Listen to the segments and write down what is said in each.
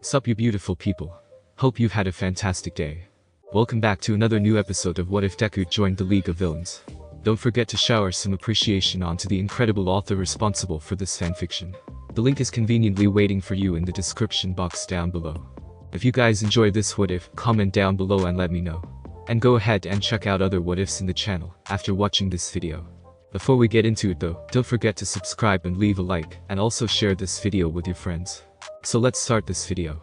Sup you beautiful people. Hope you've had a fantastic day. Welcome back to another new episode of What If Deku Joined the League of Villains. Don't forget to shower some appreciation onto the incredible author responsible for this fanfiction. The link is conveniently waiting for you in the description box down below. If you guys enjoy this what if, comment down below and let me know. And go ahead and check out other what ifs in the channel after watching this video. Before we get into it though, don't forget to subscribe and leave a like, and also share this video with your friends. So let's start this video.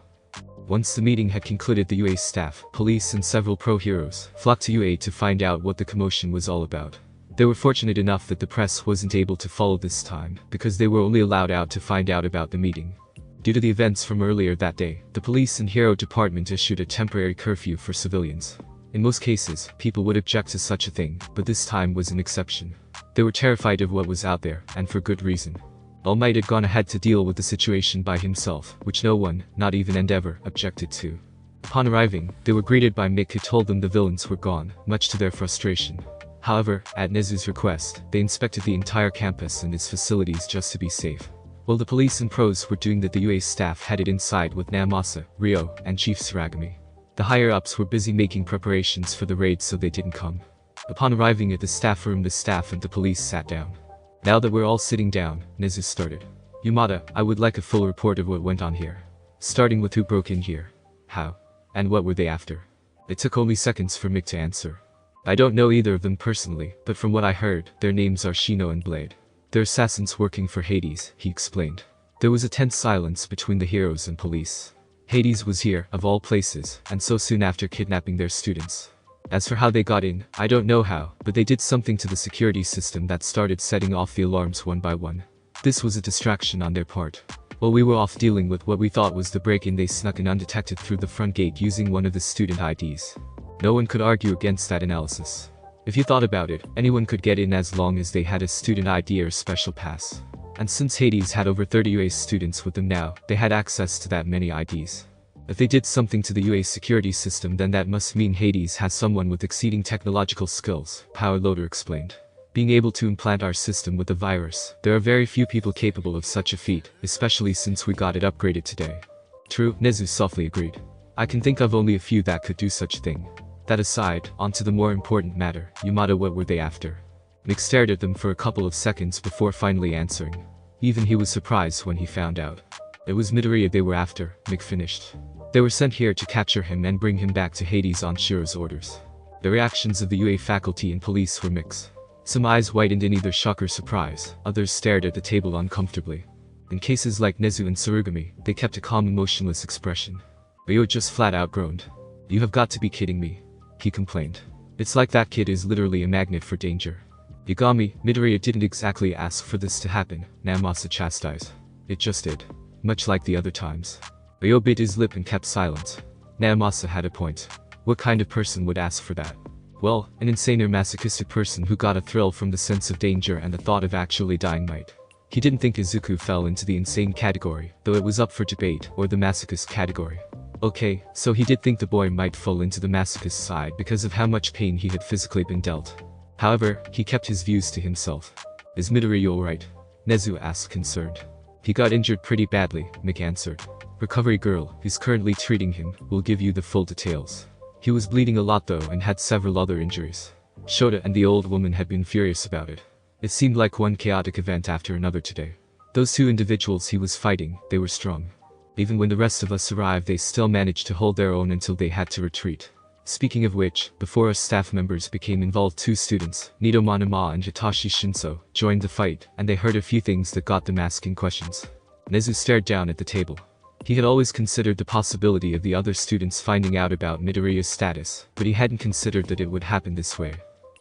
Once the meeting had concluded, the UA staff, police and several pro-heroes flocked to UA to find out what the commotion was all about. They were fortunate enough that the press wasn't able to follow this time, because they were only allowed out to find out about the meeting. Due to the events from earlier that day, the police and hero department issued a temporary curfew for civilians. In most cases, people would object to such a thing, but this time was an exception. They were terrified of what was out there, and for good reason. All Might had gone ahead to deal with the situation by himself, which no one, not even Endeavor, objected to. Upon arriving, they were greeted by Mick, who told them the villains were gone, much to their frustration. However, at Nezu's request, they inspected the entire campus and its facilities just to be safe. While the police and pros were doing that, the UA staff headed inside with Namasa, Ryo, and Chief Suragami. The higher-ups were busy making preparations for the raid, so they didn't come. Upon arriving at the staff room, the staff and the police sat down. Now that we're all sitting down, Nezu started. Yamada, I would like a full report of what went on here. Starting with who broke in here, how, and what were they after. It took only seconds for Mick to answer. I don't know either of them personally, but from what I heard, their names are Shino and Blade. They're assassins working for Hades, he explained. There was a tense silence between the heroes and police. Hades was here, of all places, and so soon after kidnapping their students. As for how they got in, I don't know how, but they did something to the security system that started setting off the alarms one by one. This was a distraction on their part. While we were off dealing with what we thought was the break-in, they snuck in undetected through the front gate using one of the student IDs. No one could argue against that analysis. If you thought about it, anyone could get in as long as they had a student ID or special pass. And since Hades had over 30 UA students with them now, they had access to that many IDs. If they did something to the UA security system, then that must mean Hades has someone with exceeding technological skills, Power Loader explained. Being able to implant our system with a virus, there are very few people capable of such a feat, especially since we got it upgraded today. True, Nezu softly agreed. I can think of only a few that could do such a thing. That aside, on to the more important matter, Yamada, what were they after? Mick stared at them for a couple of seconds before finally answering. Even he was surprised when he found out. It was Midoriya they were after, Mick finished. They were sent here to capture him and bring him back to Hades on Shiro's orders. The reactions of the UA faculty and police were mixed. Some eyes whitened in either shock or surprise, others stared at the table uncomfortably. In cases like Nezu and Surugami, they kept a calm, emotionless expression. Ryo just flat out groaned. You have got to be kidding me, he complained. It's like that kid is literally a magnet for danger. Yagami, Midoriya didn't exactly ask for this to happen, Namasa chastised. It just did. Much like the other times. Ryo bit his lip and kept silent. Namasa had a point. What kind of person would ask for that? Well, an insane or masochistic person who got a thrill from the sense of danger and the thought of actually dying might. He didn't think Izuku fell into the insane category, though it was up for debate, or the masochist category. Okay, so he did think the boy might fall into the masochist side because of how much pain he had physically been dealt. However, he kept his views to himself. Is Midoriya alright? Nezu asked, concerned. He got injured pretty badly, Mick answered. Recovery girl, who's currently treating him, will give you the full details. He was bleeding a lot though and had several other injuries. Shota and the old woman had been furious about it. It seemed like one chaotic event after another today. Those two individuals he was fighting, they were strong. Even when the rest of us arrived, they still managed to hold their own until they had to retreat. Speaking of which, before us staff members became involved, two students, Nido Manama and Hitachi Shinso, joined the fight, and they heard a few things that got them asking questions. Nezu stared down at the table. He had always considered the possibility of the other students finding out about Midoriya's status, but he hadn't considered that it would happen this way.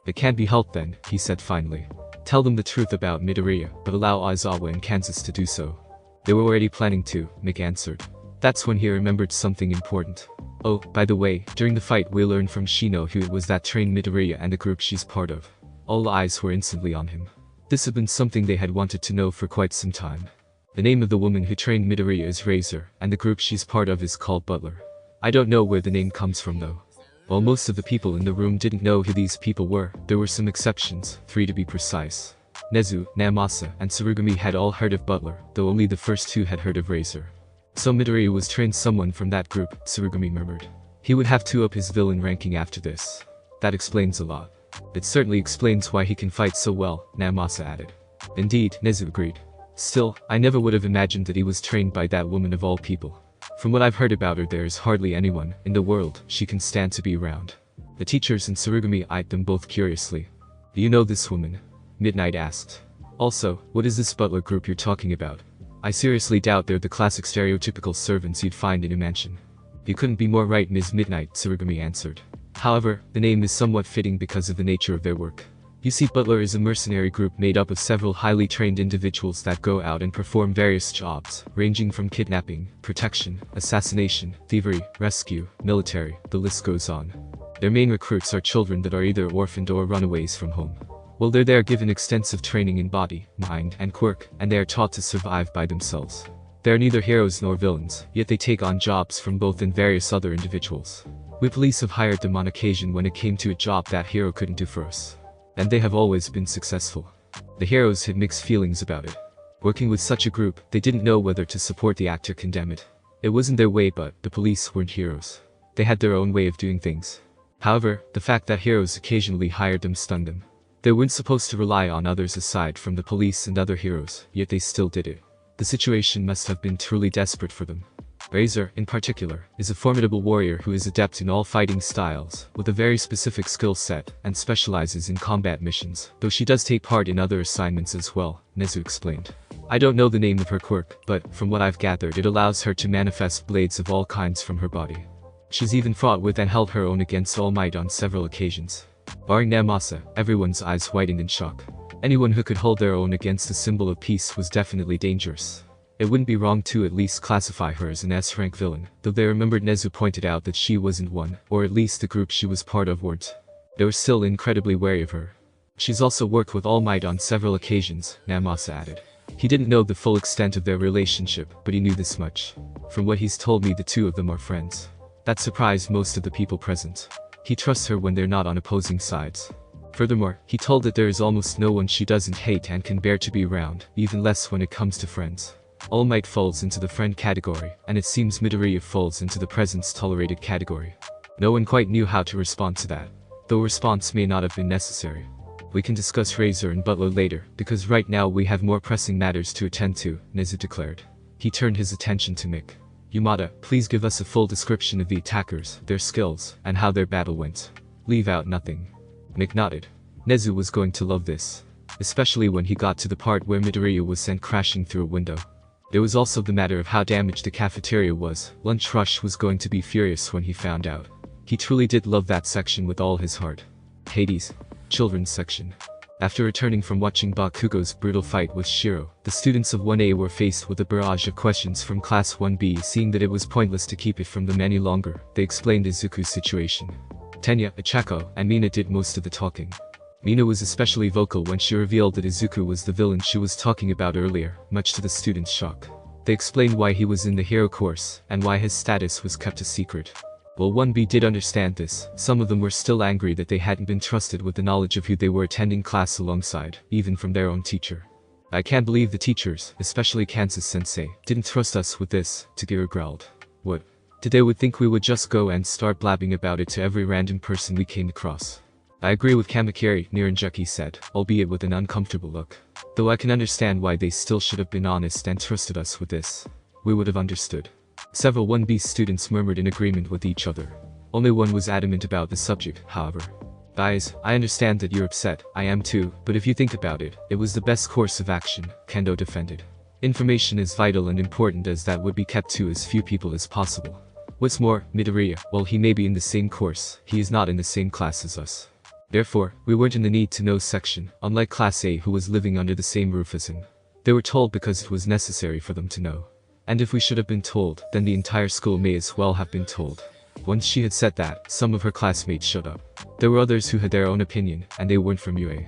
It can't be helped then, he said finally. Tell them the truth about Midoriya, but allow Aizawa and Kansas to do so. They were already planning to, Mick answered. That's when he remembered something important. Oh, by the way, during the fight we learned from Shino who it was that trained Midoriya and the group she's part of. All eyes were instantly on him. This had been something they had wanted to know for quite some time. The name of the woman who trained Midoriya is Razor, and the group she's part of is called Butler. I don't know where the name comes from though. While most of the people in the room didn't know who these people were, there were some exceptions, 3 to be precise. Nezu, Namasa, and Surugami had all heard of Butler, though only the first two had heard of Razor. So Midoriya was trained someone from that group, Tsurugumi murmured. He would have to up his villain ranking after this. That explains a lot. It certainly explains why he can fight so well, Namasa added. Indeed, Nezu agreed. Still, I never would have imagined that he was trained by that woman of all people. From what I've heard about her, there is hardly anyone in the world she can stand to be around. The teachers and Tsurugumi eyed them both curiously. Do you know this woman? Midnight asked. Also, what is this butler group you're talking about? I seriously doubt they're the classic stereotypical servants you'd find in a mansion. You couldn't be more right, Ms. Midnight, Tsurugumi answered. However, the name is somewhat fitting because of the nature of their work. You see, Butler is a mercenary group made up of several highly trained individuals that go out and perform various jobs, ranging from kidnapping, protection, assassination, thievery, rescue, military, the list goes on. Their main recruits are children that are either orphaned or runaways from home. Well, they're there given extensive training in body, mind, and quirk, and they are taught to survive by themselves. They are neither heroes nor villains, yet they take on jobs from both and various other individuals. We police have hired them on occasion when it came to a job that hero couldn't do for us. And they have always been successful. The heroes had mixed feelings about it. Working with such a group, they didn't know whether to support the act or condemn it. It wasn't their way, but the police weren't heroes. They had their own way of doing things. However, the fact that heroes occasionally hired them stunned them. They weren't supposed to rely on others aside from the police and other heroes, yet they still did it. The situation must have been truly desperate for them. Razor, in particular, is a formidable warrior who is adept in all fighting styles, with a very specific skill set, and specializes in combat missions, though she does take part in other assignments as well, Nezu explained. I don't know the name of her quirk, but from what I've gathered it allows her to manifest blades of all kinds from her body. She's even fought with and held her own against All Might on several occasions. Barring Namasa, everyone's eyes widened in shock. Anyone who could hold their own against a symbol of peace was definitely dangerous. It wouldn't be wrong to at least classify her as an S-rank villain, though they remembered Nezu pointed out that she wasn't one, or at least the group she was part of weren't. They were still incredibly wary of her. She's also worked with All Might on several occasions, Namasa added. He didn't know the full extent of their relationship, but he knew this much. From what he's told me, the two of them are friends. That surprised most of the people present. He trusts her when they're not on opposing sides. Furthermore, he told that there is almost no one she doesn't hate and can bear to be around, even less when it comes to friends. All Might falls into the friend category, and it seems Midoriya falls into the presence tolerated category. No one quite knew how to respond to that, though response may not have been necessary. We can discuss Razor and Butler later, because right now we have more pressing matters to attend to, Nezu declared. He turned his attention to Mick. Yamada, please give us a full description of the attackers, their skills, and how their battle went. Leave out nothing. Mick nodded. Nezu was going to love this, especially when he got to the part where Midoriya was sent crashing through a window. There was also the matter of how damaged the cafeteria was. Lunch Rush was going to be furious when he found out. He truly did love that section with all his heart. Hades. Children's section. After returning from watching Bakugo's brutal fight with Shiro, the students of 1A were faced with a barrage of questions from Class 1B. Seeing that it was pointless to keep it from them any longer, they explained Izuku's situation. Tenya, Ichako, and Mina did most of the talking. Mina was especially vocal when she revealed that Izuku was the villain she was talking about earlier, much to the students' shock. They explained why he was in the hero course, and why his status was kept a secret. While 1B did understand this, some of them were still angry that they hadn't been trusted with the knowledge of who they were attending class alongside, even from their own teacher. I can't believe the teachers, especially Kansas-sensei, didn't trust us with this, Tagiro growled. What? Did they would think we would just go and start blabbing about it to every random person we came across? I agree with Kamakiri, Niranjuki said, albeit with an uncomfortable look. Though I can understand why they still should have been honest and trusted us with this. We would have understood. Several 1B students murmured in agreement with each other. Only one was adamant about the subject, however. Guys, I understand that you're upset, I am too, but if you think about it, it was the best course of action, Kendo defended. Information is vital and important as that would be kept to as few people as possible. What's more, Midoriya, while he may be in the same course, he is not in the same class as us. Therefore, we weren't in the need-to-know section, unlike Class A who was living under the same roof as him. They were told because it was necessary for them to know. And if we should have been told, then the entire school may as well have been told. Once she had said that, some of her classmates shut up. There were others who had their own opinion, and they weren't from UA.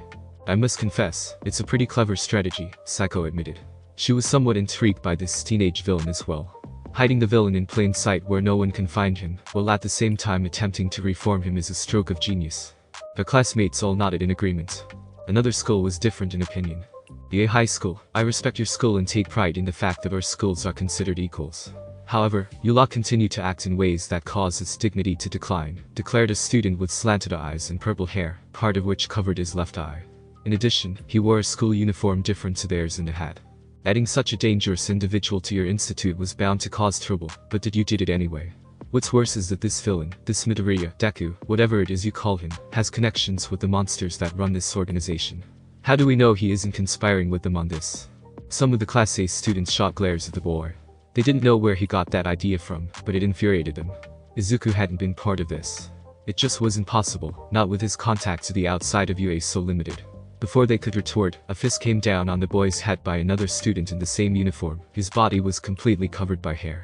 I must confess, it's a pretty clever strategy, Saiko admitted. She was somewhat intrigued by this teenage villain as well. Hiding the villain in plain sight where no one can find him, while at the same time attempting to reform him is a stroke of genius. Her classmates all nodded in agreement. Another school was different in opinion. The A High School, I respect your school and take pride in the fact that our schools are considered equals. However, Yula continued to act in ways that caused his dignity to decline, declared a student with slanted eyes and purple hair, part of which covered his left eye. In addition, he wore a school uniform different to theirs and a hat. Adding such a dangerous individual to your institute was bound to cause trouble, but you did it anyway. What's worse is that this villain, this Midoriya, Deku, whatever it is you call him, has connections with the monsters that run this organization. How do we know he isn't conspiring with them on this? Some of the Class A students shot glares at the boy. They didn't know where he got that idea from, but it infuriated them. Izuku hadn't been part of this. It just wasn't possible, not with his contact to the outside of UA so limited. Before they could retort, a fist came down on the boy's head by another student in the same uniform. His body was completely covered by hair.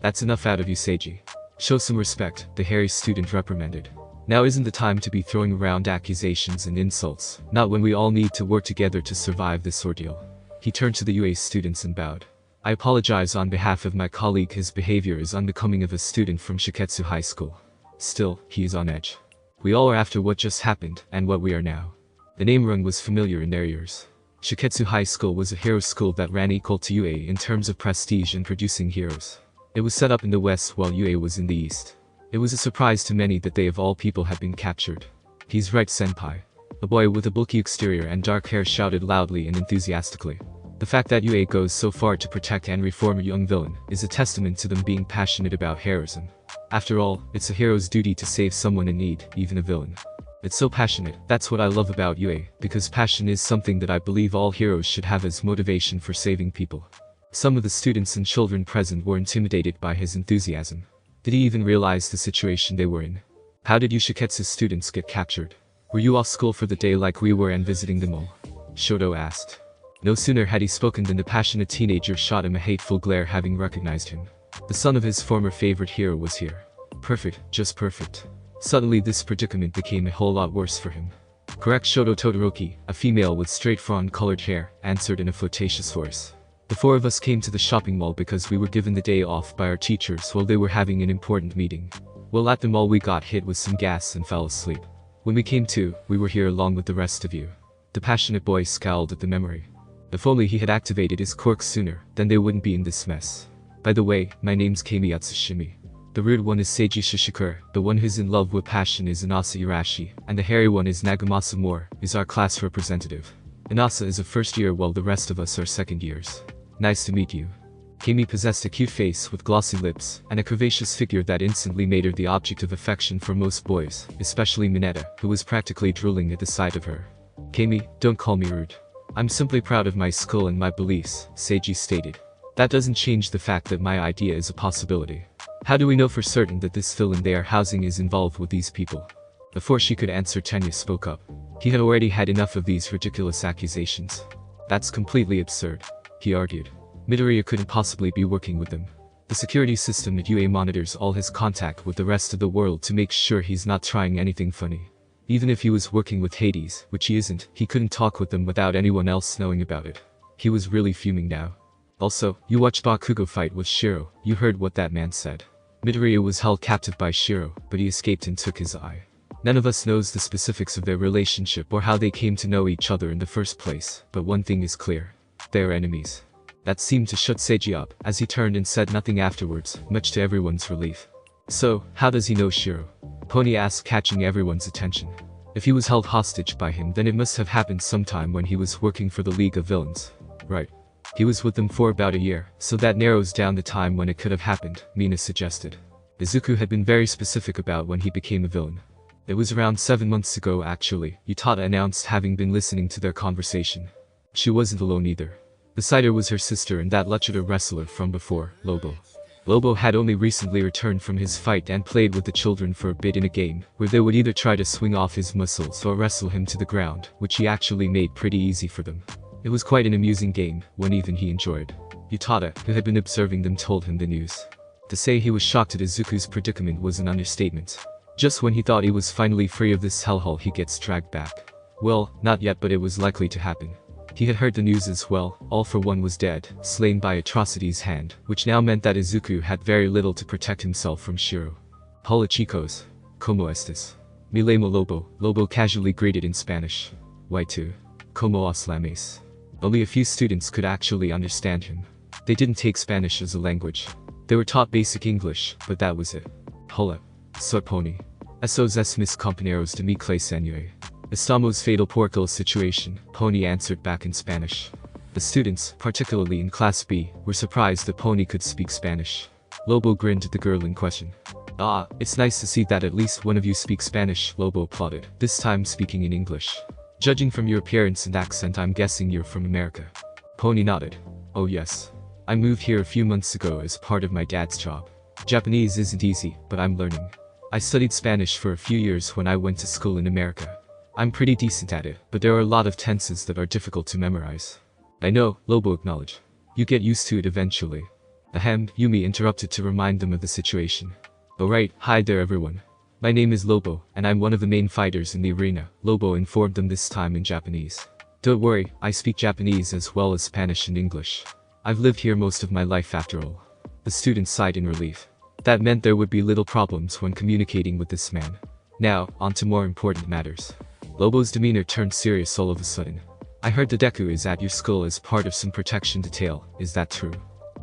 That's enough out of you, Seiji. Show some respect, the hairy student reprimanded. Now isn't the time to be throwing around accusations and insults, not when we all need to work together to survive this ordeal. He turned to the UA students and bowed. I apologize on behalf of my colleague, his behavior is unbecoming of a student from Shiketsu High School. Still, he is on edge. We all are after what just happened, and what we are now. The name rung was familiar in their ears. Shiketsu High School was a hero school that ran equal to UA in terms of prestige and producing heroes. It was set up in the west while UA was in the east. It was a surprise to many that they of all people had been captured. He's right, senpai. A boy with a bulky exterior and dark hair shouted loudly and enthusiastically. The fact that UA goes so far to protect and reform a young villain is a testament to them being passionate about heroism. After all, it's a hero's duty to save someone in need, even a villain. It's so passionate, that's what I love about UA, because passion is something that I believe all heroes should have as motivation for saving people. Some of the students and children present were intimidated by his enthusiasm. Did he even realize the situation they were in? How did you Shiketsu students get captured? Were you off school for the day like we were and visiting them all? Shoto asked. No sooner had he spoken than the passionate teenager shot him a hateful glare, having recognized him. The son of his former favorite hero was here. Perfect, just perfect. Suddenly this predicament became a whole lot worse for him. Correct, Shoto Todoroki, a female with straight fawn-colored hair, answered in a flirtatious voice. The four of us came to the shopping mall because we were given the day off by our teachers while they were having an important meeting. Well, at the mall we got hit with some gas and fell asleep. When we came to, we were here along with the rest of you. The passionate boy scowled at the memory. If only he had activated his quirk sooner, then they wouldn't be in this mess. By the way, my name's Kami Atsushimi. The rude one is Seiji Shishikura, the one who's in love with passion is Inasa Irashi, and the hairy one is Nagamasa Moore, is our class representative. Inasa is a first year while the rest of us are second years. Nice to meet you. Kami possessed a cute face with glossy lips, and a curvaceous figure that instantly made her the object of affection for most boys, especially Mineta, who was practically drooling at the sight of her. Kami, don't call me rude. I'm simply proud of my school and my beliefs, Seiji stated. That doesn't change the fact that my idea is a possibility. How do we know for certain that this villain they are housing is involved with these people? Before she could answer, Tenya spoke up. He had already had enough of these ridiculous accusations. That's completely absurd, he argued. Midoriya couldn't possibly be working with them. The security system at UA monitors all his contact with the rest of the world to make sure he's not trying anything funny. Even if he was working with Hades, which he isn't, he couldn't talk with them without anyone else knowing about it. He was really fuming now. Also, you watched Bakugo fight with Shiro, you heard what that man said. Midoriya was held captive by Shiro, but he escaped and took his eye. None of us knows the specifics of their relationship or how they came to know each other in the first place, but one thing is clear. They are enemies. That seemed to shut Seiji up, as he turned and said nothing afterwards, much to everyone's relief. So, how does he know Shiro? Pony asked, catching everyone's attention. If he was held hostage by him, then it must have happened sometime when he was working for the League of Villains. Right. He was with them for about a year, so that narrows down the time when it could have happened, Mina suggested. Izuku had been very specific about when he became a villain. It was around 7 months ago actually, Utada announced, having been listening to their conversation. She wasn't alone either. Beside her was her sister and that Luchador wrestler from before, Lobo. Lobo had only recently returned from his fight and played with the children for a bit in a game, where they would either try to swing off his muscles or wrestle him to the ground, which he actually made pretty easy for them. It was quite an amusing game, one even he enjoyed. Utada, who had been observing them, told him the news. To say he was shocked at Izuku's predicament was an understatement. Just when he thought he was finally free of this hellhole, he gets dragged back. Well, not yet, but it was likely to happen. He had heard the news as well. All for One was dead, slain by Atrocity's hand, which now meant that Izuku had very little to protect himself from Shiro. Hola chicos. ¿Cómo estás? Me llamo Lobo, Lobo casually greeted in Spanish. Y2. ¿Cómo os llamáis? Only a few students could actually understand him. They didn't take Spanish as a language. They were taught basic English, but that was it. Hola. Soy Pony. Esos mis compañeros de mi clase año. Estamos fatal por la situation, Pony answered back in Spanish. The students, particularly in Class B, were surprised that Pony could speak Spanish. Lobo grinned at the girl in question. Ah, it's nice to see that at least one of you speaks Spanish, Lobo applauded, this time speaking in English. Judging from your appearance and accent, I'm guessing you're from America. Pony nodded. Oh yes. I moved here a few months ago as part of my dad's job. Japanese isn't easy, but I'm learning. I studied Spanish for a few years when I went to school in America. I'm pretty decent at it, but there are a lot of tenses that are difficult to memorize. I know, Lobo acknowledged. You get used to it eventually. Ahem, Yumi interrupted to remind them of the situation. Alright, hi there everyone. My name is Lobo, and I'm one of the main fighters in the arena, Lobo informed them this time in Japanese. Don't worry, I speak Japanese as well as Spanish and English. I've lived here most of my life after all. The students sighed in relief. That meant there would be little problems when communicating with this man. Now, on to more important matters. Lobo's demeanor turned serious all of a sudden. I heard the Deku is at your school as part of some protection detail, is that true?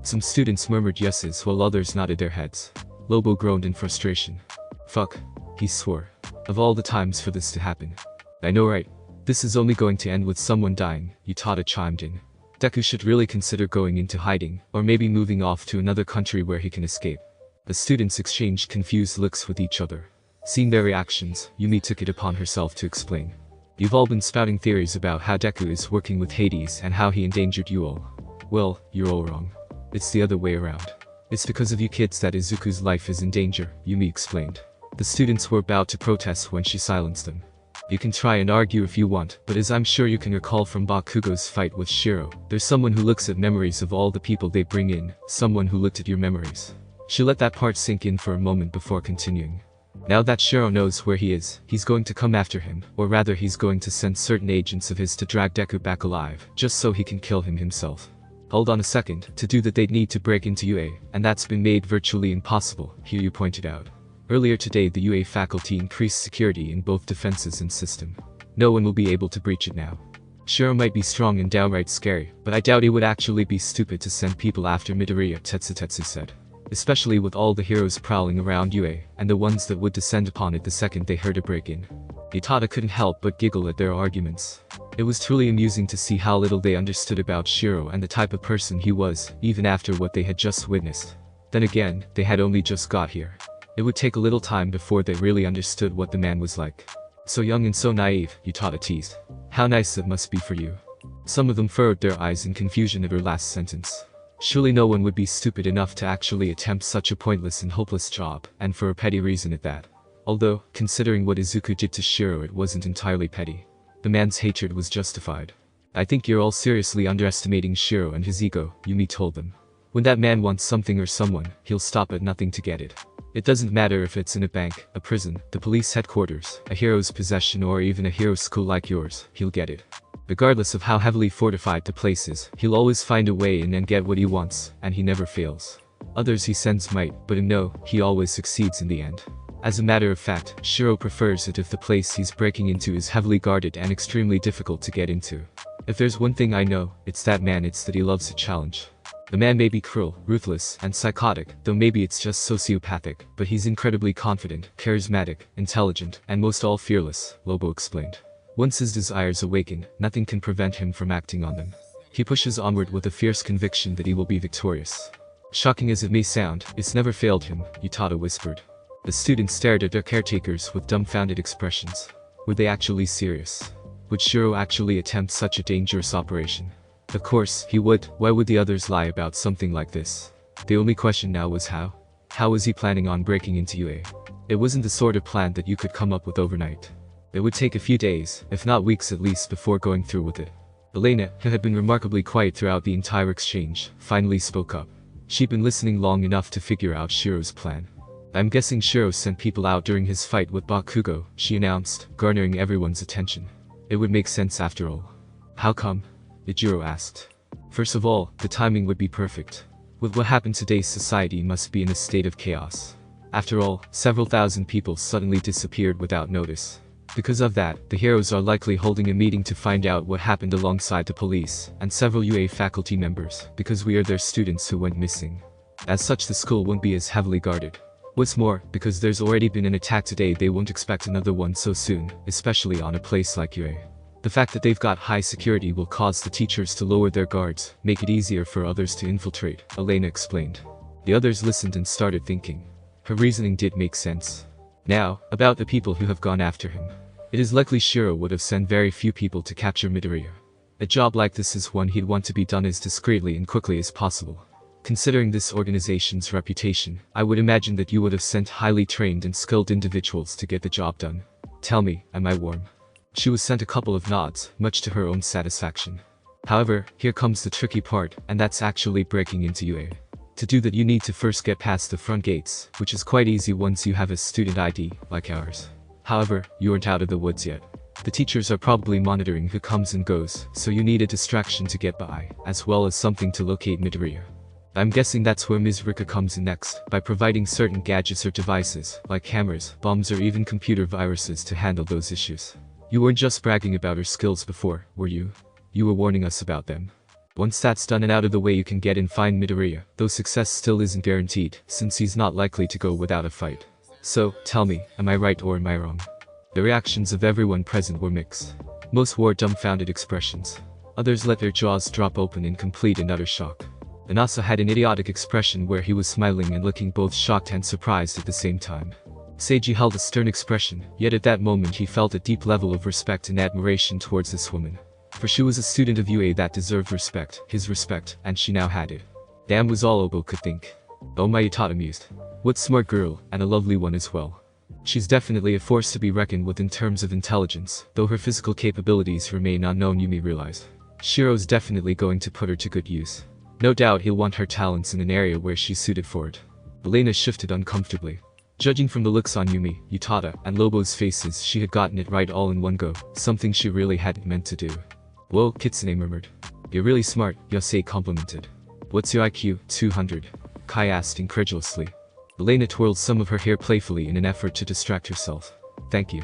Some students murmured yeses while others nodded their heads. Lobo groaned in frustration. Fuck. He swore. Of all the times for this to happen. I know right? This is only going to end with someone dying, Utada chimed in. Deku should really consider going into hiding, or maybe moving off to another country where he can escape. The students exchanged confused looks with each other. Seeing their reactions, Yumi took it upon herself to explain. You've all been spouting theories about how Deku is working with Hades and how he endangered you all. Well, you're all wrong. It's the other way around. It's because of you kids that Izuku's life is in danger, Yumi explained. The students were about to protest when she silenced them. You can try and argue if you want, but as I'm sure you can recall from Bakugo's fight with Shiro, there's someone who looks at memories of all the people they bring in, someone who looked at your memories. She let that part sink in for a moment before continuing. Now that Shiro knows where he is, he's going to come after him, or rather he's going to send certain agents of his to drag Deku back alive, just so he can kill him himself. Hold on a second, to do that they'd need to break into UA, and that's been made virtually impossible, Hiryu pointed out. Earlier today the UA faculty increased security in both defenses and system. No one will be able to breach it now. Shiro might be strong and downright scary, but I doubt he would actually be stupid to send people after Midoriya, Tetsu said. Especially with all the heroes prowling around UA, and the ones that would descend upon it the second they heard a break-in. Utada couldn't help but giggle at their arguments. It was truly amusing to see how little they understood about Shiro and the type of person he was, even after what they had just witnessed. Then again, they had only just got here. It would take a little time before they really understood what the man was like. So young and so naive, Utada teased. How nice it must be for you. Some of them furrowed their eyes in confusion at her last sentence. Surely no one would be stupid enough to actually attempt such a pointless and hopeless job, and for a petty reason at that. Although, considering what Izuku did to Shiro, it wasn't entirely petty. The man's hatred was justified. I think you're all seriously underestimating Shiro and his ego, Yumi told them. When that man wants something or someone, he'll stop at nothing to get it. It doesn't matter if it's in a bank, a prison, the police headquarters, a hero's possession or even a hero's school like yours, he'll get it. Regardless of how heavily fortified the place is, he'll always find a way in and get what he wants, and he never fails. Others he sends might, but no, he always succeeds in the end. As a matter of fact, Shiro prefers it if the place he's breaking into is heavily guarded and extremely difficult to get into. If there's one thing I know, it's that he loves a challenge. The man may be cruel, ruthless, and psychotic, though maybe it's just sociopathic, but he's incredibly confident, charismatic, intelligent, and most all fearless, Lobo explained. Once his desires awaken, nothing can prevent him from acting on them. He pushes onward with a fierce conviction that he will be victorious. Shocking as it may sound, it's never failed him, Utada whispered. The students stared at their caretakers with dumbfounded expressions. Were they actually serious? Would Shiro actually attempt such a dangerous operation? Of course, he would. Why would the others lie about something like this? The only question now was how. How was he planning on breaking into UA? It wasn't the sort of plan that you could come up with overnight. It would take a few days, if not weeks at least, before going through with it. Elena, who had been remarkably quiet throughout the entire exchange, finally spoke up. She'd been listening long enough to figure out Shiro's plan. I'm guessing Shiro sent people out during his fight with Bakugo, she announced, garnering everyone's attention. It would make sense after all. How come? Ijiro asked. First of all, the timing would be perfect. With what happened today's society must be in a state of chaos. After all, several thousand people suddenly disappeared without notice. Because of that, the heroes are likely holding a meeting to find out what happened alongside the police, and several UA faculty members, because we are their students who went missing. As such, the school won't be as heavily guarded. What's more, because there's already been an attack today, they won't expect another one so soon, especially on a place like UA. The fact that they've got high security will cause the teachers to lower their guards, make it easier for others to infiltrate, Elena explained. The others listened and started thinking. Her reasoning did make sense. Now, about the people who have gone after him. It is likely Shiro would have sent very few people to capture Midoriya. A job like this is one he'd want to be done as discreetly and quickly as possible. Considering this organization's reputation, I would imagine that you would have sent highly trained and skilled individuals to get the job done. Tell me, am I warm? She was sent a couple of nods, much to her own satisfaction. However, here comes the tricky part, and that's actually breaking into UA. To do that, you need to first get past the front gates, which is quite easy once you have a student ID, like ours. However, you aren't out of the woods yet. The teachers are probably monitoring who comes and goes, so you need a distraction to get by, as well as something to locate Midoriya. I'm guessing that's where Ms. Rika comes in next, by providing certain gadgets or devices, like cameras, bombs or even computer viruses to handle those issues. You weren't just bragging about her skills before, were you? You were warning us about them. Once that's done and out of the way, you can get and find Midoriya, though success still isn't guaranteed, since he's not likely to go without a fight. So, tell me, am I right or am I wrong? The reactions of everyone present were mixed. Most wore dumbfounded expressions. Others let their jaws drop open in complete and utter shock. Inasa had an idiotic expression where he was smiling and looking both shocked and surprised at the same time. Seiji held a stern expression, yet at that moment he felt a deep level of respect and admiration towards this woman. For she was a student of UA that deserved respect, his respect, and she now had it. Damn, was all Obo could think. Oh my, Utada mused. What smart girl, and a lovely one as well. She's definitely a force to be reckoned with in terms of intelligence, though her physical capabilities remain unknown, Yumi realized. Shiro's definitely going to put her to good use. No doubt he'll want her talents in an area where she's suited for it. Elena shifted uncomfortably. Judging from the looks on Yumi, Utada, and Lobo's faces, she had gotten it right all in one go, something she really hadn't meant to do. Whoa, Kitsune murmured. You're really smart, Yosei complimented. What's your IQ? 200. Kai asked incredulously. Elena twirled some of her hair playfully in an effort to distract herself. Thank you.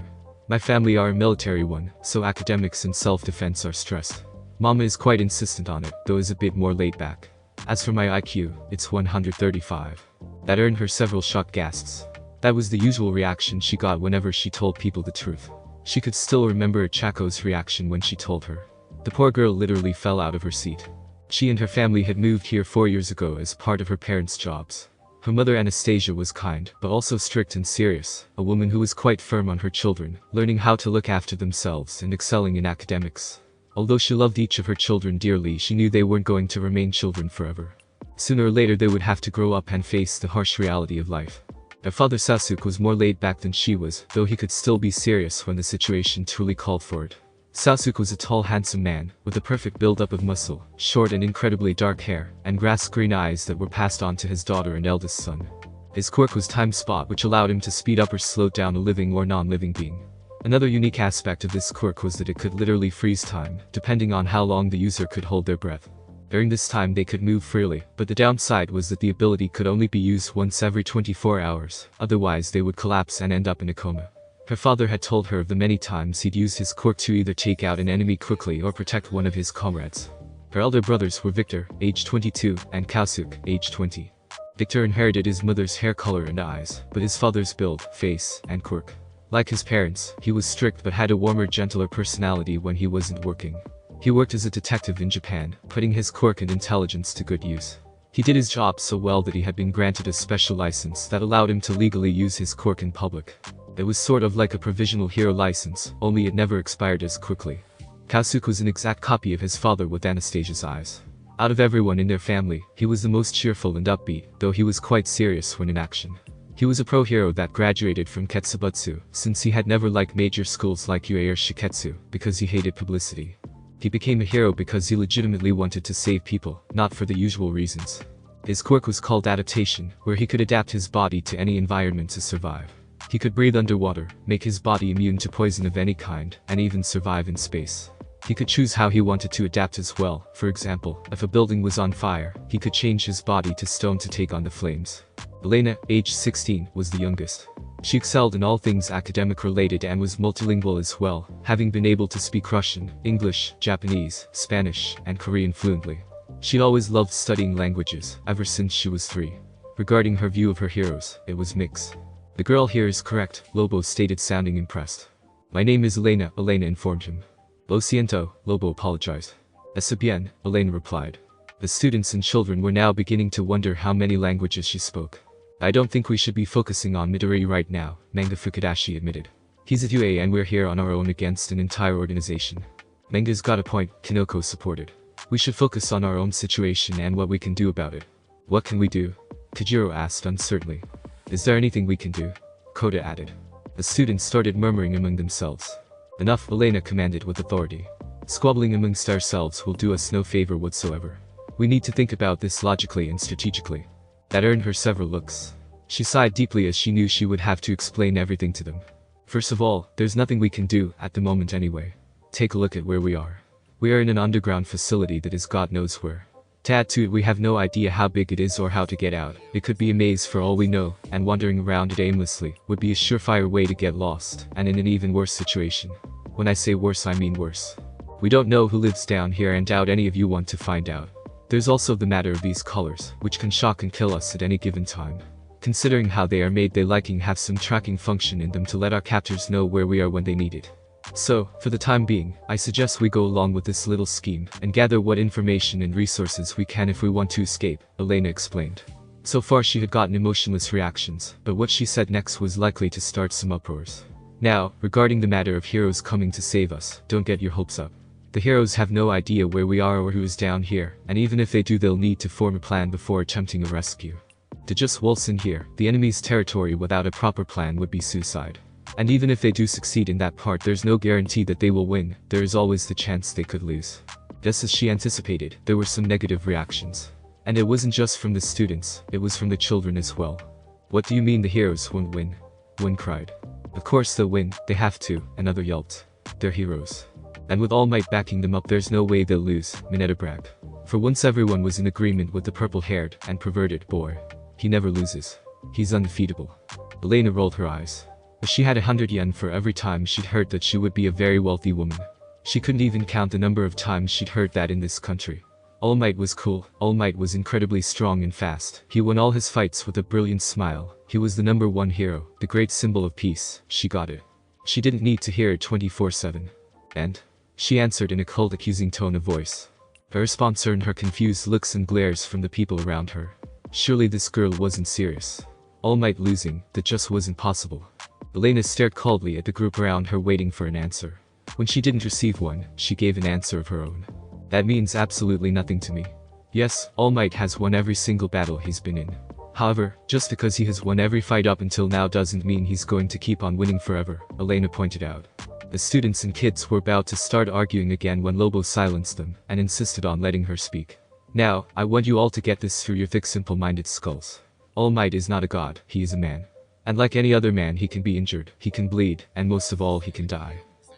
My family are a military one, so academics and self-defense are stressed. Mama is quite insistent on it, though is a bit more laid back. As for my IQ, it's 135. That earned her several shocked gasps. That was the usual reaction she got whenever she told people the truth. She could still remember Chako's reaction when she told her. The poor girl literally fell out of her seat. She and her family had moved here 4 years ago as part of her parents' jobs. Her mother Anastasia was kind, but also strict and serious, a woman who was quite firm on her children, learning how to look after themselves and excelling in academics. Although she loved each of her children dearly, she knew they weren't going to remain children forever. Sooner or later they would have to grow up and face the harsh reality of life. Their father Sasuke was more laid back than she was, though he could still be serious when the situation truly called for it. Sasuke was a tall, handsome man, with a perfect build-up of muscle, short and incredibly dark hair, and grass-green eyes that were passed on to his daughter and eldest son. His quirk was Time Spot, which allowed him to speed up or slow down a living or non-living being. Another unique aspect of this quirk was that it could literally freeze time, depending on how long the user could hold their breath. During this time they could move freely, but the downside was that the ability could only be used once every 24 hours, otherwise they would collapse and end up in a coma. Her father had told her of the many times he'd used his quirk to either take out an enemy quickly or protect one of his comrades. Her elder brothers were Victor, age 22, and Kausuke, age 20. Victor inherited his mother's hair color and eyes, but his father's build, face, and quirk. Like his parents, he was strict but had a warmer, gentler personality when he wasn't working. He worked as a detective in Japan, putting his quirk and intelligence to good use. He did his job so well that he had been granted a special license that allowed him to legally use his quirk in public. It was sort of like a provisional hero license, only it never expired as quickly. Kausuke was an exact copy of his father with Anastasia's eyes. Out of everyone in their family, he was the most cheerful and upbeat, though he was quite serious when in action. He was a pro hero that graduated from Ketsubutsu, since he had never liked major schools like UA or Shiketsu, because he hated publicity. He became a hero because he legitimately wanted to save people, not for the usual reasons. His quirk was called adaptation, where he could adapt his body to any environment to survive. He could breathe underwater, make his body immune to poison of any kind, and even survive in space. He could choose how he wanted to adapt as well. For example, if a building was on fire, he could change his body to stone to take on the flames. Elena, age 16, was the youngest. She excelled in all things academic related and was multilingual as well, having been able to speak Russian, English, Japanese, Spanish, and Korean fluently. She always loved studying languages, ever since she was 3. Regarding her view of her heroes, it was mixed. The girl here is correct, Lobo stated, sounding impressed. My name is Elena, Elena informed him. Lo siento, Lobo apologized. Está bien, Elena replied. The students and children were now beginning to wonder how many languages she spoke. I don't think we should be focusing on Midoriya right now, Manga Fukudashi admitted. He's a UA and we're here on our own against an entire organization. Manga's got a point, Kinoko supported. We should focus on our own situation and what we can do about it. What can we do? Kajiro asked uncertainly. Is there anything we can do? Koda added. The students started murmuring among themselves. Enough, Elena commanded with authority. Squabbling amongst ourselves will do us no favor whatsoever. We need to think about this logically and strategically. That earned her several looks. She sighed deeply as she knew she would have to explain everything to them. First of all, there's nothing we can do, at the moment anyway. Take a look at where we are. We are in an underground facility that is God knows where. To add to it, we have no idea how big it is or how to get out. It could be a maze for all we know, and wandering around it aimlessly would be a surefire way to get lost, and in an even worse situation. When I say worse, I mean worse. We don't know who lives down here and doubt any of you want to find out. There's also the matter of these colors, which can shock and kill us at any given time. Considering how they are made, they likely have some tracking function in them to let our captors know where we are when they need it. So, for the time being, I suggest we go along with this little scheme and gather what information and resources we can if we want to escape, Elena explained. So far she had gotten emotionless reactions, but what she said next was likely to start some uproars. Now, regarding the matter of heroes coming to save us, don't get your hopes up. The heroes have no idea where we are or who is down here, and even if they do, they'll need to form a plan before attempting a rescue. To just waltz in here, the enemy's territory without a proper plan would be suicide. And even if they do succeed in that part, there's no guarantee that they will win, there is always the chance they could lose. Just as she anticipated, there were some negative reactions. And it wasn't just from the students, it was from the children as well. What do you mean the heroes won't win? One cried. Of course they'll win, they have to, another yelped. They're heroes. And with All Might backing them up, there's no way they'll lose, Mineta bragged. For once everyone was in agreement with the purple-haired and perverted boy. He never loses. He's undefeatable. Elena rolled her eyes. But she had 100 yen for every time she'd heard that she would be a very wealthy woman. She couldn't even count the number of times she'd heard that in this country. All Might was cool, All Might was incredibly strong and fast. He won all his fights with a brilliant smile. He was the #1 hero, the great symbol of peace. She got it. She didn't need to hear it 24/7. And? She answered in a cold, accusing tone of voice. Her response earned her confused looks and glares from the people around her. Surely this girl wasn't serious. All Might losing, that just wasn't possible. Elena stared coldly at the group around her, waiting for an answer. When she didn't receive one, she gave an answer of her own. That means absolutely nothing to me. Yes, All Might has won every single battle he's been in. However, just because he has won every fight up until now doesn't mean he's going to keep on winning forever, Elena pointed out. The students and kids were about to start arguing again when Lobo silenced them and insisted on letting her speak. Now, I want you all to get this through your thick, simple-minded skulls. All Might is not a god, he is a man. And like any other man, he can be injured, he can bleed, and most of all, he can die.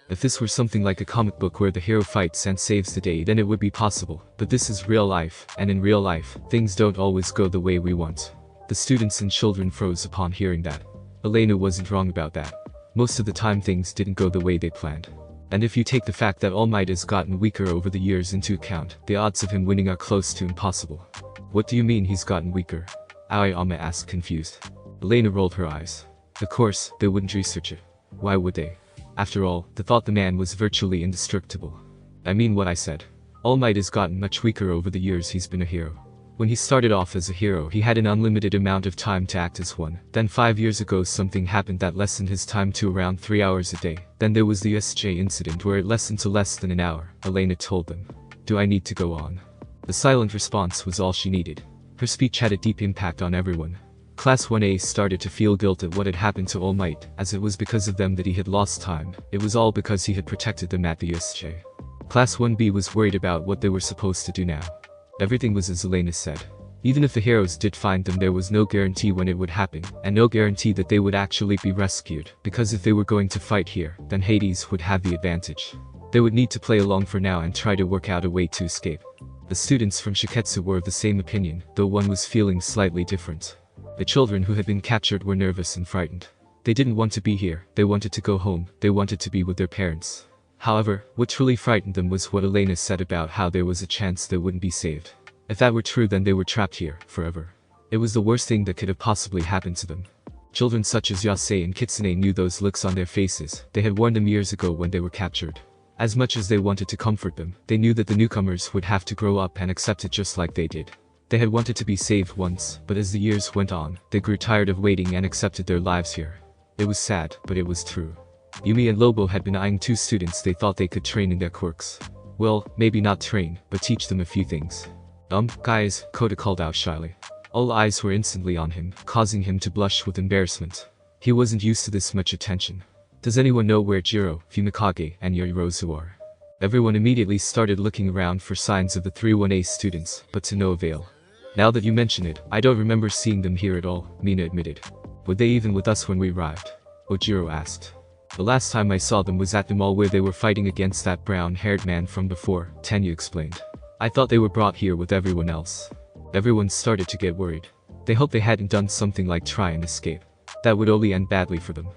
If this were something like a comic book where the hero fights and saves the day, then it would be possible, but this is real life, and in real life, things don't always go the way we want. The students and children froze upon hearing that. Elena wasn't wrong about that. Most of the time things didn't go the way they planned. And if you take the fact that All Might has gotten weaker over the years into account, the odds of him winning are close to impossible. What do you mean he's gotten weaker? Aoyama asked, confused. Elena rolled her eyes. Of course, they wouldn't research it. Why would they? After all, they thought the man was virtually indestructible. I mean what I said. All Might has gotten much weaker over the years he's been a hero. When he started off as a hero, he had an unlimited amount of time to act as one. Then 5 years ago something happened that lessened his time to around 3 hours a day. Then there was the USJ incident where it lessened to less than an hour, Elena told them. Do I need to go on? The silent response was all she needed. Her speech had a deep impact on everyone. Class 1A started to feel guilt at what had happened to All Might, as it was because of them that he had lost time. It was all because he had protected them at the USJ. Class 1B was worried about what they were supposed to do now. Everything was as Elena said. Even if the heroes did find them, there was no guarantee when it would happen, and no guarantee that they would actually be rescued, because if they were going to fight here, then Hades would have the advantage. They would need to play along for now and try to work out a way to escape. The students from Shiketsu were of the same opinion, though one was feeling slightly different. The children who had been captured were nervous and frightened. They didn't want to be here, they wanted to go home, they wanted to be with their parents. However, what truly frightened them was what Elena said about how there was a chance they wouldn't be saved. If that were true, then they were trapped here, forever. It was the worst thing that could have possibly happened to them. Children such as Yasei and Kitsune knew those looks on their faces. They had warned them years ago when they were captured. As much as they wanted to comfort them, they knew that the newcomers would have to grow up and accept it just like they did. They had wanted to be saved once, but as the years went on, they grew tired of waiting and accepted their lives here. It was sad, but it was true. Yumi and Lobo had been eyeing two students they thought they could train in their quirks. Well, maybe not train, but teach them a few things. Guys, Kota called out shyly. All eyes were instantly on him, causing him to blush with embarrassment. He wasn't used to this much attention. Does anyone know where Jiro, Fumikage, and Yorirozu are? Everyone immediately started looking around for signs of the 3-1A students, but to no avail. Now that you mention it, I don't remember seeing them here at all, Mina admitted. Were they even with us when we arrived? Ojiro asked. The last time I saw them was at the mall where they were fighting against that brown-haired man from before, Tanya explained. I thought they were brought here with everyone else. Everyone started to get worried. They hoped they hadn't done something like try and escape. That would only end badly for them.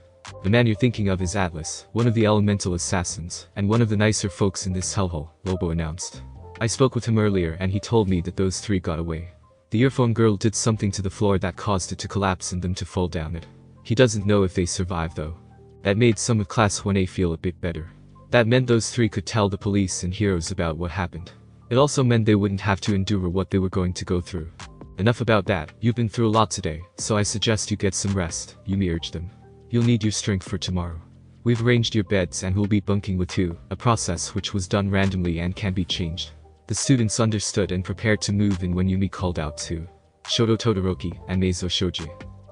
The man you're thinking of is Atlas, one of the elemental assassins, and one of the nicer folks in this hellhole, Lobo announced. I spoke with him earlier and he told me that those three got away. The earphone girl did something to the floor that caused it to collapse and them to fall down it. He doesn't know if they survived though. That made some of Class 1A feel a bit better. That meant those three could tell the police and heroes about what happened. It also meant they wouldn't have to endure what they were going to go through. Enough about that, you've been through a lot today, so I suggest you get some rest, Yumi urged them. You'll need your strength for tomorrow. We've arranged your beds and we'll be bunking with two, a process which was done randomly and can be changed. The students understood and prepared to move in when Yumi called out to Shoto Todoroki and Meizo Shoji.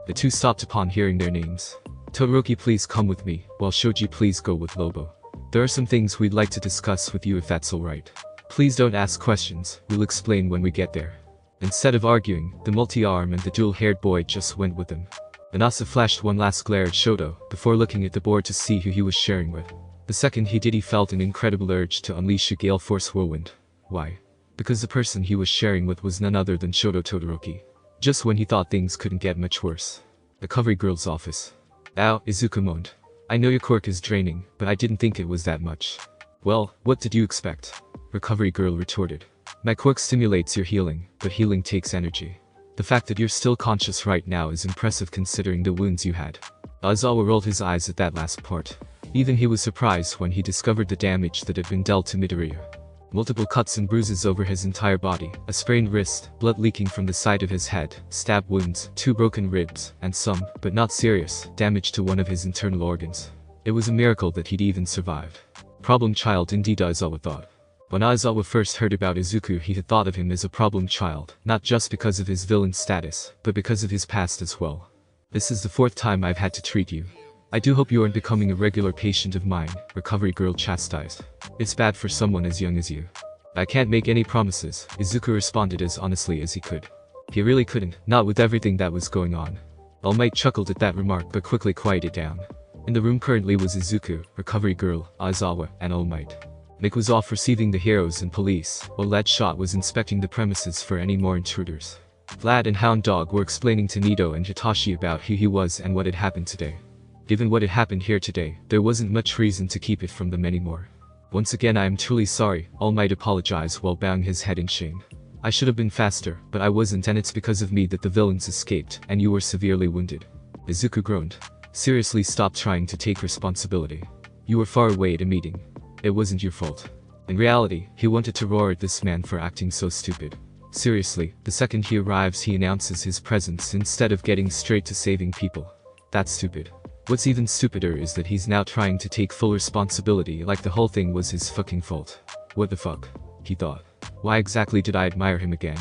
The two stopped upon hearing their names. Todoroki, please come with me, while Shoji, please go with Lobo. There are some things we'd like to discuss with you if that's alright. Please don't ask questions, we'll explain when we get there. Instead of arguing, the multi-arm and the dual-haired boy just went with them. Inasa flashed one last glare at Shoto, before looking at the board to see who he was sharing with. The second he did, he felt an incredible urge to unleash a gale force whirlwind. Why? Because the person he was sharing with was none other than Shoto Todoroki. Just when he thought things couldn't get much worse. The covery girl's office. Ow, Izuku moaned. I know your quirk is draining, but I didn't think it was that much. Well, what did you expect? Recovery girl retorted. My quirk stimulates your healing, but healing takes energy. The fact that you're still conscious right now is impressive considering the wounds you had. Aizawa rolled his eyes at that last part. Even he was surprised when he discovered the damage that had been dealt to Midoriya. Multiple cuts and bruises over his entire body, a sprained wrist, blood leaking from the side of his head, stab wounds, 2 broken ribs, and some, but not serious, damage to one of his internal organs. It was a miracle that he'd even survived. Problem child indeed, Aizawa thought. When Aizawa first heard about Izuku, he had thought of him as a problem child, not just because of his villain status, but because of his past as well. This is the 4th time I've had to treat you. I do hope you aren't becoming a regular patient of mine, Recovery Girl chastised. It's bad for someone as young as you. I can't make any promises, Izuku responded as honestly as he could. He really couldn't, not with everything that was going on. All Might chuckled at that remark but quickly quieted down. In the room currently was Izuku, Recovery Girl, Aizawa, and All Might. Mick was off receiving the heroes and police, while Leadshot was inspecting the premises for any more intruders. Vlad and Hound Dog were explaining to Nito and Hitachi about who he was and what had happened today. Given what had happened here today, there wasn't much reason to keep it from them anymore. Once again, I am truly sorry, All Might apologized while bowing his head in shame. I should have been faster, but I wasn't, and it's because of me that the villains escaped and you were severely wounded. Izuku groaned. Seriously, stop trying to take responsibility. You were far away at a meeting. It wasn't your fault. In reality, he wanted to roar at this man for acting so stupid. Seriously, the second he arrives he announces his presence instead of getting straight to saving people. That's stupid. What's even stupider is that he's now trying to take full responsibility like the whole thing was his fucking fault. What the fuck? He thought. Why exactly did I admire him again?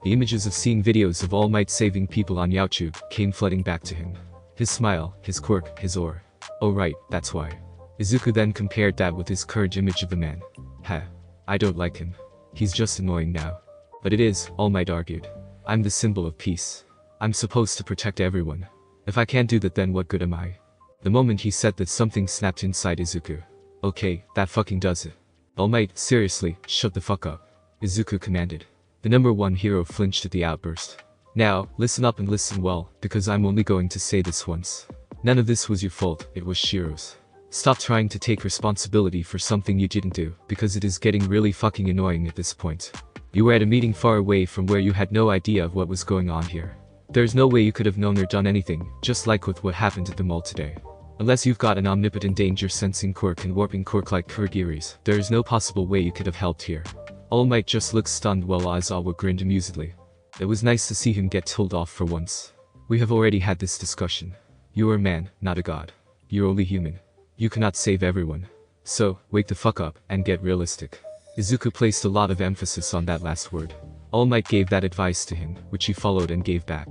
The images of seeing videos of All Might saving people on YouTube came flooding back to him. His smile, his quirk, his aura. Oh right, that's why. Izuku then compared that with his courage image of the man. I don't like him. He's just annoying now. But it is, All Might argued. I'm the symbol of peace. I'm supposed to protect everyone. If I can't do that, then what good am I? The moment he said that, something snapped inside Izuku. Okay, that fucking does it. All Might, seriously, shut the fuck up. Izuku commanded. The number 1 hero flinched at the outburst. Now, listen up and listen well, because I'm only going to say this once. None of this was your fault, it was Shiro's. Stop trying to take responsibility for something you didn't do, because it is getting really fucking annoying at this point. You were at a meeting far away from where you had no idea of what was going on here. There's no way you could have known or done anything, just like with what happened at the mall today. Unless you've got an omnipotent danger-sensing quirk and warping quirk like Kurogiri's, there is no possible way you could have helped here. All Might just looked stunned while Aizawa grinned amusedly. It was nice to see him get told off for once. We have already had this discussion. You are a man, not a god. You're only human. You cannot save everyone. So, wake the fuck up, and get realistic. Izuku placed a lot of emphasis on that last word. All Might gave that advice to him, which he followed and gave back.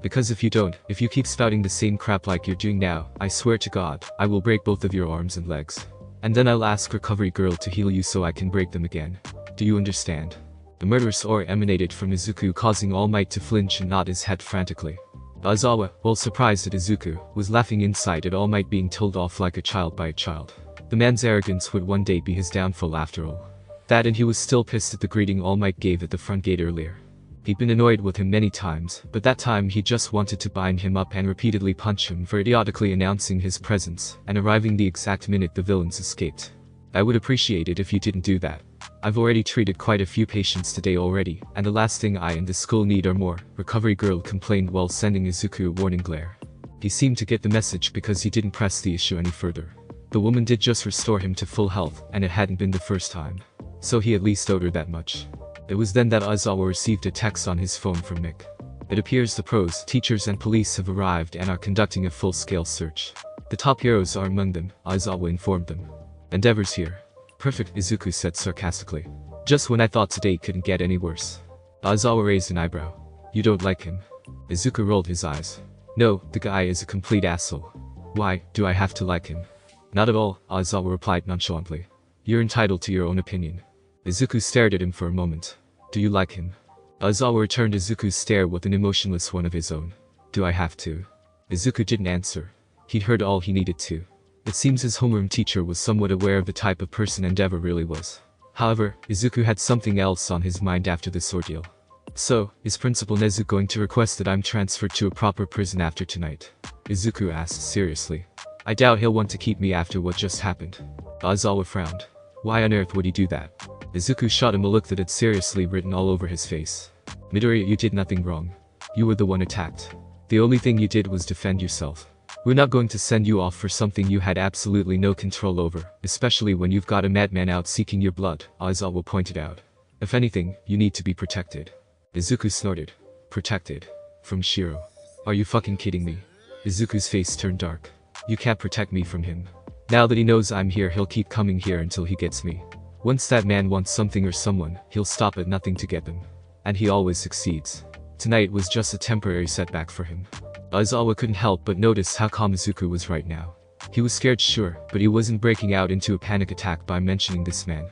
Because if you keep spouting the same crap like you're doing now, I swear to God, I will break both of your arms and legs. And then I'll ask Recovery Girl to heal you so I can break them again. Do you understand? The murderous aura emanated from Izuku, causing All Might to flinch and nod his head frantically. Aizawa, while surprised at Izuku, was laughing inside at All Might being told off like a child by a child. The man's arrogance would one day be his downfall after all. That, and he was still pissed at the greeting All Might gave at the front gate earlier. He'd been annoyed with him many times, but that time he just wanted to bind him up and repeatedly punch him for idiotically announcing his presence and arriving the exact minute the villains escaped. I would appreciate it if you didn't do that. I've already treated quite a few patients today already, and the last thing I and the school need are more, Recovery Girl complained while sending Izuku a warning glare. He seemed to get the message because he didn't press the issue any further. The woman did just restore him to full health, and it hadn't been the first time. So he at least owed her that much. It was then that Aizawa received a text on his phone from Mick. It appears the pros, teachers and police have arrived and are conducting a full-scale search. The top heroes are among them, Aizawa informed them. Endeavor's here. Perfect, Izuku said sarcastically. Just when I thought today couldn't get any worse. Aizawa raised an eyebrow. You don't like him? Izuku rolled his eyes. No, the guy is a complete asshole. Why, do I have to like him? Not at all, Aizawa replied nonchalantly. You're entitled to your own opinion. Izuku stared at him for a moment. Do you like him? Aizawa returned Izuku's stare with an emotionless one of his own. Do I have to? Izuku didn't answer. He'd heard all he needed to. It seems his homeroom teacher was somewhat aware of the type of person Endeavor really was. However, Izuku had something else on his mind after this ordeal. So, is Principal Nezu going to request that I'm transferred to a proper prison after tonight? Izuku asked seriously. I doubt he'll want to keep me after what just happened. Aizawa frowned. Why on earth would he do that? Izuku shot him a look that had seriously written all over his face. Midoriya, you did nothing wrong. You were the one attacked. The only thing you did was defend yourself. We're not going to send you off for something you had absolutely no control over, especially when you've got a madman out seeking your blood, Aizawa pointed out. If anything, you need to be protected. Izuku snorted. Protected? From Shiro? Are you fucking kidding me? Izuku's face turned dark. You can't protect me from him. Now that he knows I'm here, he'll keep coming here until he gets me. Once that man wants something or someone, he'll stop at nothing to get them. And he always succeeds. Tonight was just a temporary setback for him. Aizawa couldn't help but notice how calm Izuku was right now. He was scared, sure, but he wasn't breaking out into a panic attack by mentioning this man.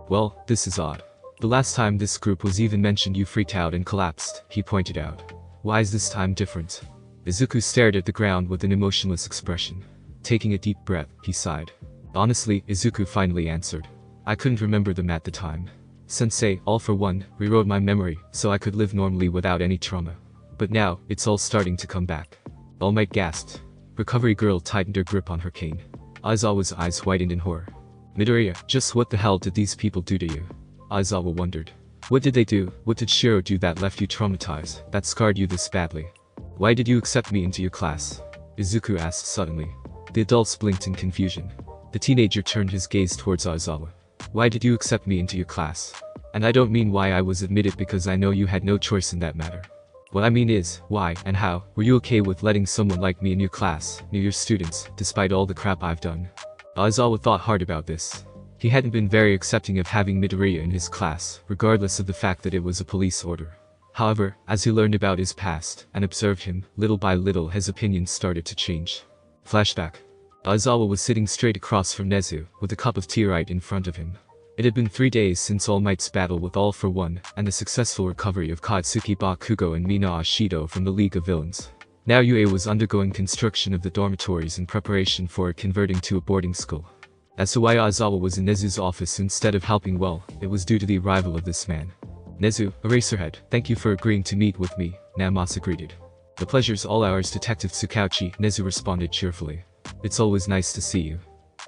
Well, this is odd. The last time this group was even mentioned you freaked out and collapsed, he pointed out. Why is this time different? Izuku stared at the ground with an emotionless expression. Taking a deep breath, he sighed. Honestly, Izuku finally answered. I couldn't remember them at the time. Sensei, all for one, rewrote my memory so I could live normally without any trauma. But now, it's all starting to come back. All Might gasped. Recovery Girl tightened her grip on her cane. Aizawa's eyes widened in horror. Midoriya, just what the hell did these people do to you? Aizawa wondered. What did they do? What did Shiro do that left you traumatized, that scarred you this badly? Why did you accept me into your class? Izuku asked suddenly. The adults blinked in confusion. The teenager turned his gaze towards Aizawa. Why did you accept me into your class? And I don't mean why I was admitted, because I know you had no choice in that matter. What I mean is, why and how were you okay with letting someone like me in your class, near your students, despite all the crap I've done? Aizawa thought hard about this. He hadn't been very accepting of having Midoriya in his class, regardless of the fact that it was a police order. However, as he learned about his past and observed him, little by little his opinions started to change. Flashback. Aizawa was sitting straight across from Nezu, with a cup of tea right in front of him. It had been 3 days since All Might's battle with All for One, and the successful recovery of Katsuki Bakugo and Mina Ashido from the League of Villains. Now UA was undergoing construction of the dormitories in preparation for it converting to a boarding school. As to why Aizawa was in Nezu's office instead of helping, well, it was due to the arrival of this man. Nezu, Eraserhead, thank you for agreeing to meet with me, Namasa greeted. The pleasure's all ours, Detective Tsukauchi, Nezu responded cheerfully. It's always nice to see you.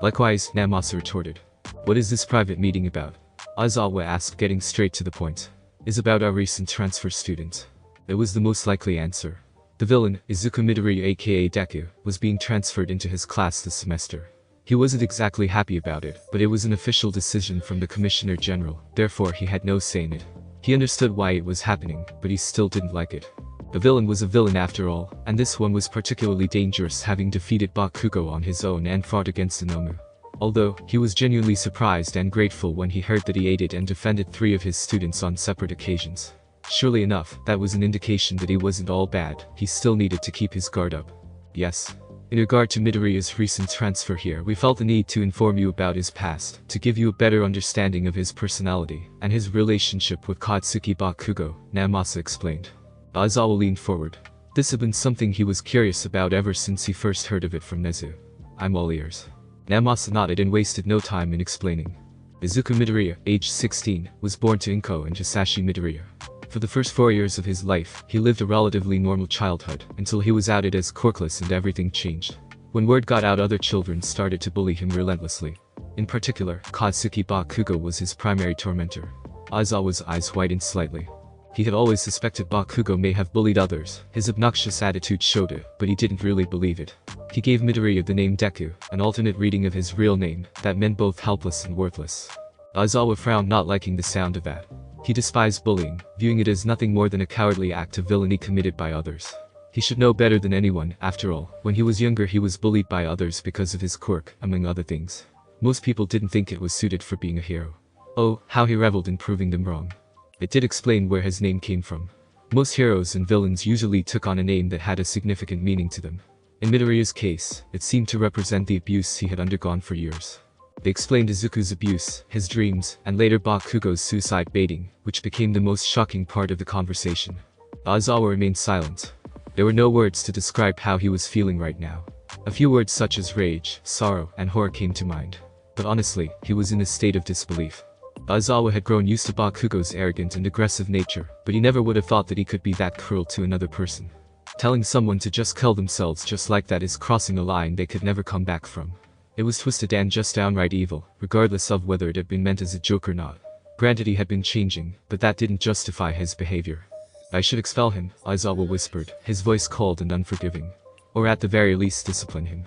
Likewise, Namasa retorted. What is this private meeting about? Aizawa asked, getting straight to the point. Is about our recent transfer student. It was the most likely answer. The villain, Izuku Midoriya aka Deku, was being transferred into his class this semester. He wasn't exactly happy about it, but it was an official decision from the Commissioner General, therefore he had no say in it. He understood why it was happening, but he still didn't like it. The villain was a villain after all, and this one was particularly dangerous, having defeated Bakugo on his own and fought against Inomu. Although, he was genuinely surprised and grateful when he heard that he aided and defended 3 of his students on separate occasions. Surely enough, that was an indication that he wasn't all bad, he still needed to keep his guard up. Yes. In regard to Midoriya's recent transfer here, we felt the need to inform you about his past, to give you a better understanding of his personality, and his relationship with Katsuki Bakugo, Namasa explained. Aizawa leaned forward. This had been something he was curious about ever since he first heard of it from Nezu. I'm all ears. Namasa nodded and wasted no time in explaining. Izuku Midoriya, aged 16, was born to Inko and Hisashi Midoriya. For the first 4 years of his life, he lived a relatively normal childhood, until he was outed as quirkless and everything changed. When word got out, other children started to bully him relentlessly. In particular, Katsuki Bakugo was his primary tormentor. Aizawa's eyes widened slightly. He had always suspected Bakugo may have bullied others, his obnoxious attitude showed it, but he didn't really believe it. He gave Midoriya the name Deku, an alternate reading of his real name, that meant both helpless and worthless. Aizawa frowned, not liking the sound of that. He despised bullying, viewing it as nothing more than a cowardly act of villainy committed by others. He should know better than anyone, after all. When he was younger he was bullied by others because of his quirk, among other things. Most people didn't think it was suited for being a hero. Oh, how he reveled in proving them wrong. It did explain where his name came from. Most heroes and villains usually took on a name that had a significant meaning to them. In Midoriya's case, it seemed to represent the abuse he had undergone for years. They explained Izuku's abuse, his dreams, and later Bakugo's suicide baiting, which became the most shocking part of the conversation. Aizawa remained silent. There were no words to describe how he was feeling right now. A few words such as rage, sorrow, and horror came to mind. But honestly, he was in a state of disbelief. Aizawa had grown used to Bakugo's arrogant and aggressive nature, but he never would have thought that he could be that cruel to another person. Telling someone to just kill themselves just like that is crossing a line they could never come back from. It was twisted and just downright evil, regardless of whether it had been meant as a joke or not. Granted, he had been changing, but that didn't justify his behavior. I should expel him, Aizawa whispered, his voice cold and unforgiving. Or at the very least discipline him.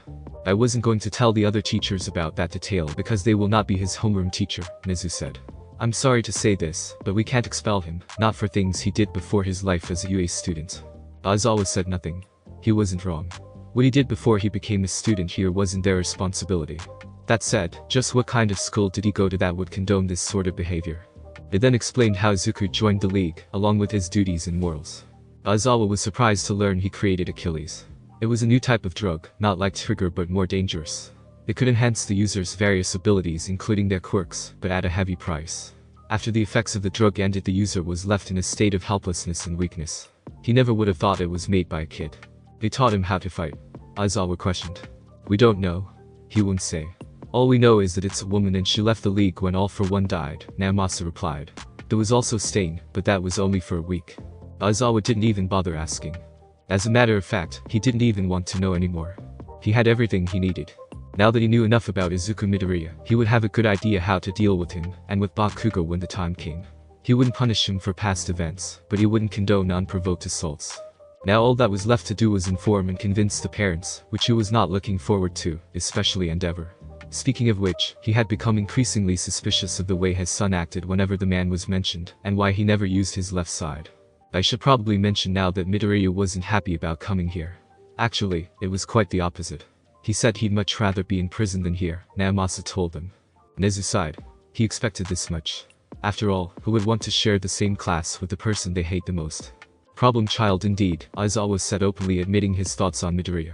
I wasn't going to tell the other teachers about that detail because they will not be his homeroom teacher, Nezu said. I'm sorry to say this, but we can't expel him, not for things he did before his life as a UA student. Aizawa said nothing. He wasn't wrong. What he did before he became a student here wasn't their responsibility. That said, just what kind of school did he go to that would condone this sort of behavior? They then explained how Izuku joined the league, along with his duties and morals. Aizawa was surprised to learn he created Achilles. It was a new type of drug, not like Trigger but more dangerous. It could enhance the user's various abilities including their quirks, but at a heavy price. After the effects of the drug ended, the user was left in a state of helplessness and weakness. He never would have thought it was made by a kid. They taught him how to fight. Aizawa questioned. We don't know. He wouldn't say. All we know is that it's a woman and she left the league when All for One died, Namasa replied. There was also Stain, but that was only for a week. Aizawa didn't even bother asking. As a matter of fact, he didn't even want to know anymore. He had everything he needed. Now that he knew enough about Izuku Midoriya, he would have a good idea how to deal with him, and with Bakugo when the time came. He wouldn't punish him for past events, but he wouldn't condone unprovoked assaults. Now all that was left to do was inform and convince the parents, which he was not looking forward to, especially Endeavor. Speaking of which, he had become increasingly suspicious of the way his son acted whenever the man was mentioned, and why he never used his left side. I should probably mention now that Midoriya wasn't happy about coming here. Actually, it was quite the opposite. He said he'd much rather be in prison than here, Namasa told them. Nezu sighed. He expected this much. After all, who would want to share the same class with the person they hate the most? Problem child indeed, Aizawa said, openly admitting his thoughts on Midoriya.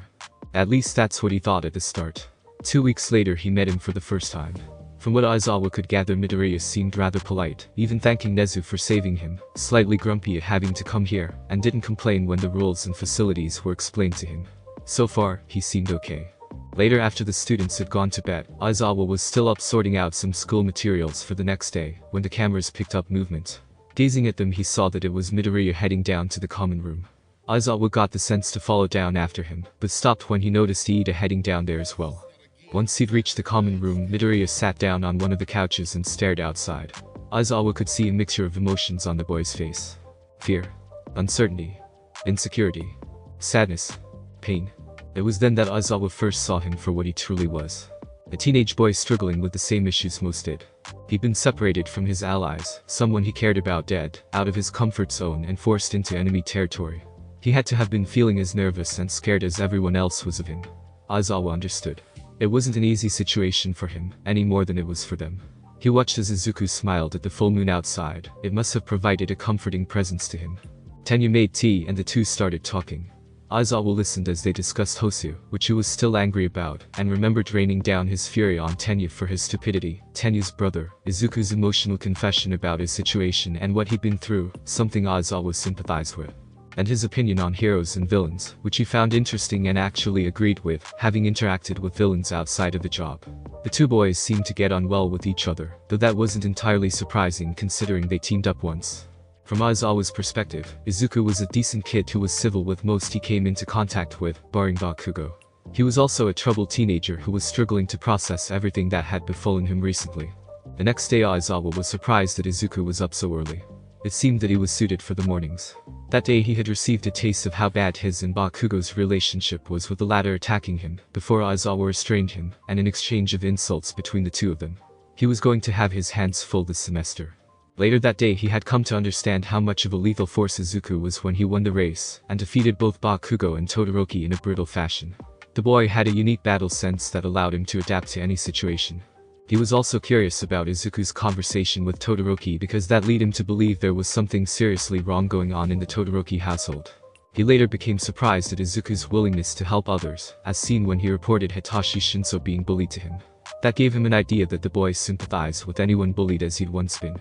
At least that's what he thought at the start. 2 weeks later he met him for the first time. From what Aizawa could gather, Midoriya seemed rather polite, even thanking Nezu for saving him, slightly grumpy at having to come here, and didn't complain when the rules and facilities were explained to him. So far, he seemed okay. Later, after the students had gone to bed, Aizawa was still up sorting out some school materials for the next day, when the cameras picked up movement. Gazing at them, he saw that it was Midoriya heading down to the common room. Aizawa got the sense to follow down after him, but stopped when he noticed Iida heading down there as well. Once he'd reached the common room, Midoriya sat down on one of the couches and stared outside. Aizawa could see a mixture of emotions on the boy's face. Fear. Uncertainty. Insecurity. sadness, pain. It was then that Aizawa first saw him for what he truly was. A teenage boy struggling with the same issues most did. He'd been separated from his allies, someone he cared about dead, out of his comfort zone and forced into enemy territory. He had to have been feeling as nervous and scared as everyone else was of him. Aizawa understood. It wasn't an easy situation for him, any more than it was for them. He watched as Izuku smiled at the full moon outside. It must have provided a comforting presence to him. Tenya made tea and the two started talking. Aizawa listened as they discussed Hosu, which he was still angry about, and remembered raining down his fury on Tenya for his stupidity, Tenya's brother, Izuku's emotional confession about his situation and what he'd been through, something Aizawa sympathized with. And his opinion on heroes and villains, which he found interesting and actually agreed with, having interacted with villains outside of the job. The two boys seemed to get on well with each other, though that wasn't entirely surprising considering they teamed up once. From Aizawa's perspective, Izuku was a decent kid who was civil with most he came into contact with, barring Bakugo. He was also a troubled teenager who was struggling to process everything that had befallen him recently. The next day Aizawa was surprised that Izuku was up so early. It seemed that he was suited for the mornings. That day he had received a taste of how bad his and Bakugo's relationship was, with the latter attacking him, before Aizawa restrained him, and an exchange of insults between the two of them. He was going to have his hands full this semester. Later that day he had come to understand how much of a lethal force Izuku was when he won the race, and defeated both Bakugo and Todoroki in a brutal fashion. The boy had a unique battle sense that allowed him to adapt to any situation. He was also curious about Izuku's conversation with Todoroki because that led him to believe there was something seriously wrong going on in the Todoroki household. He later became surprised at Izuku's willingness to help others, as seen when he reported Hitachi Shinso being bullied to him. That gave him an idea that the boy sympathized with anyone bullied as he'd once been.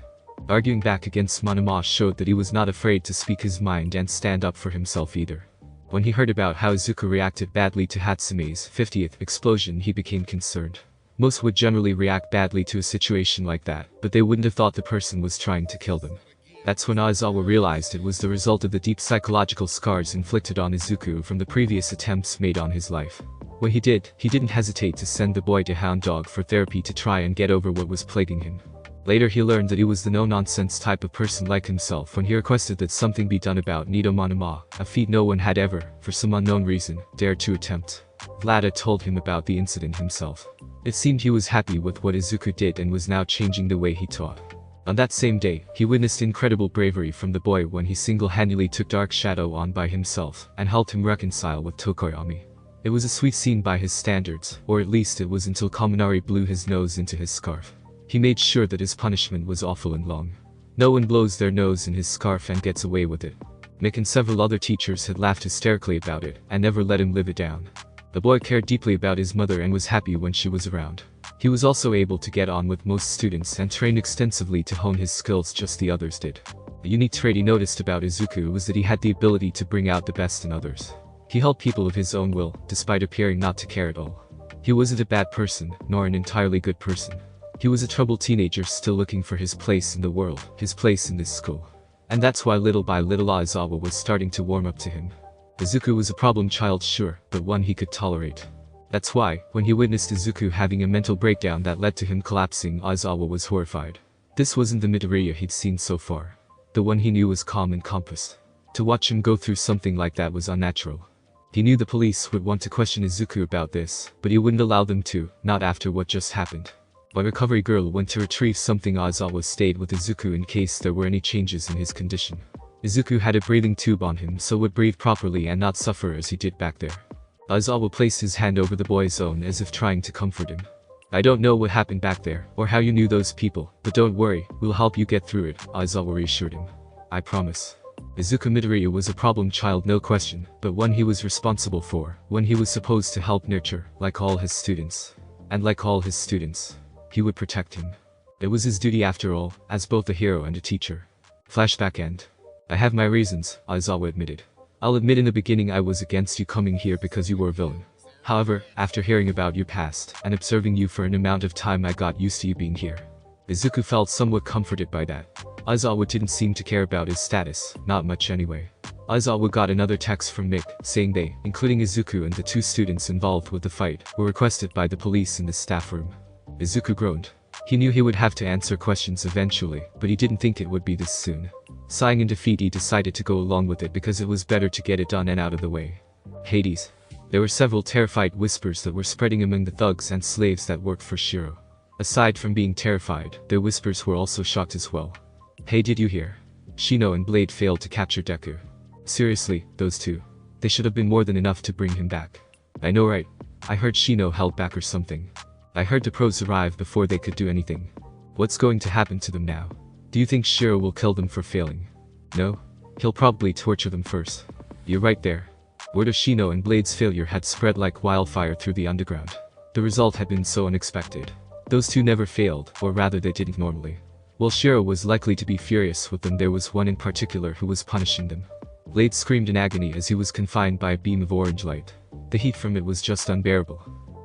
Arguing back against Monoma showed that he was not afraid to speak his mind and stand up for himself either. When he heard about how Izuku reacted badly to Hatsume's 50th explosion, he became concerned. Most would generally react badly to a situation like that, but they wouldn't have thought the person was trying to kill them. That's when Aizawa realized it was the result of the deep psychological scars inflicted on Izuku from the previous attempts made on his life. When he didn't hesitate to send the boy to Hound Dog for therapy to try and get over what was plaguing him. Later he learned that he was the no-nonsense type of person like himself when he requested that something be done about Nido Monoma, a feat no one had ever, for some unknown reason, dared to attempt. Vlada told him about the incident himself. It seemed he was happy with what Izuku did and was now changing the way he taught. On that same day, he witnessed incredible bravery from the boy when he single-handedly took Dark Shadow on by himself and helped him reconcile with Tokoyami. It was a sweet scene by his standards, or at least it was until Kaminari blew his nose into his scarf. He made sure that his punishment was awful and long. No one blows their nose in his scarf and gets away with it. Mick and several other teachers had laughed hysterically about it and never let him live it down. The boy cared deeply about his mother and was happy when she was around. He was also able to get on with most students and trained extensively to hone his skills just the others did. A unique trait he noticed about Izuku was that he had the ability to bring out the best in others. He helped people of his own will, despite appearing not to care at all. He wasn't a bad person, nor an entirely good person. He was a troubled teenager still looking for his place in the world, his place in this school. And that's why little by little Aizawa was starting to warm up to him. Izuku was a problem child, sure, but one he could tolerate. That's why, when he witnessed Izuku having a mental breakdown that led to him collapsing, Aizawa was horrified. This wasn't the Midoriya he'd seen so far. The one he knew was calm and composed. To watch him go through something like that was unnatural. He knew the police would want to question Izuku about this, but he wouldn't allow them to, not after what just happened. When Recovery Girl went to retrieve something, Aizawa stayed with Izuku in case there were any changes in his condition. Izuku had a breathing tube on him so would breathe properly and not suffer as he did back there. Aizawa placed his hand over the boy's own as if trying to comfort him. I don't know what happened back there, or how you knew those people, but don't worry, we'll help you get through it, Aizawa reassured him. I promise. Izuku Midoriya was a problem child, no question, but one he was responsible for, one he was supposed to help nurture, like all his students. And like all his students, he would protect him. It was his duty after all, as both a hero and a teacher. Flashback end. I have my reasons, Aizawa admitted. I'll admit in the beginning I was against you coming here because you were a villain. However, after hearing about your past, and observing you for an amount of time, I got used to you being here. Izuku felt somewhat comforted by that. Aizawa didn't seem to care about his status, not much anyway. Aizawa got another text from Mick, saying they, including Izuku and the two students involved with the fight, were requested by the police in the staff room. Izuku groaned. He knew he would have to answer questions eventually, but he didn't think it would be this soon. Sighing in defeat, he decided to go along with it because it was better to get it done and out of the way. Hades. There were several terrified whispers that were spreading among the thugs and slaves that worked for Shiro. Aside from being terrified, their whispers were also shocked as well. Hey, did you hear? Shino and Blade failed to capture Deku. Seriously, those two. They should have been more than enough to bring him back. I know, right? I heard Shino held back or something. I heard the pros arrived before they could do anything. What's going to happen to them now? Do you think Shiro will kill them for failing? No? He'll probably torture them first. You're right there. Word of Shino and Blade's failure had spread like wildfire through the underground. The result had been so unexpected. Those two never failed, or rather they didn't normally. While Shiro was likely to be furious with them, there was one in particular who was punishing them. Blade screamed in agony as he was confined by a beam of orange light. The heat from it was just unbearable.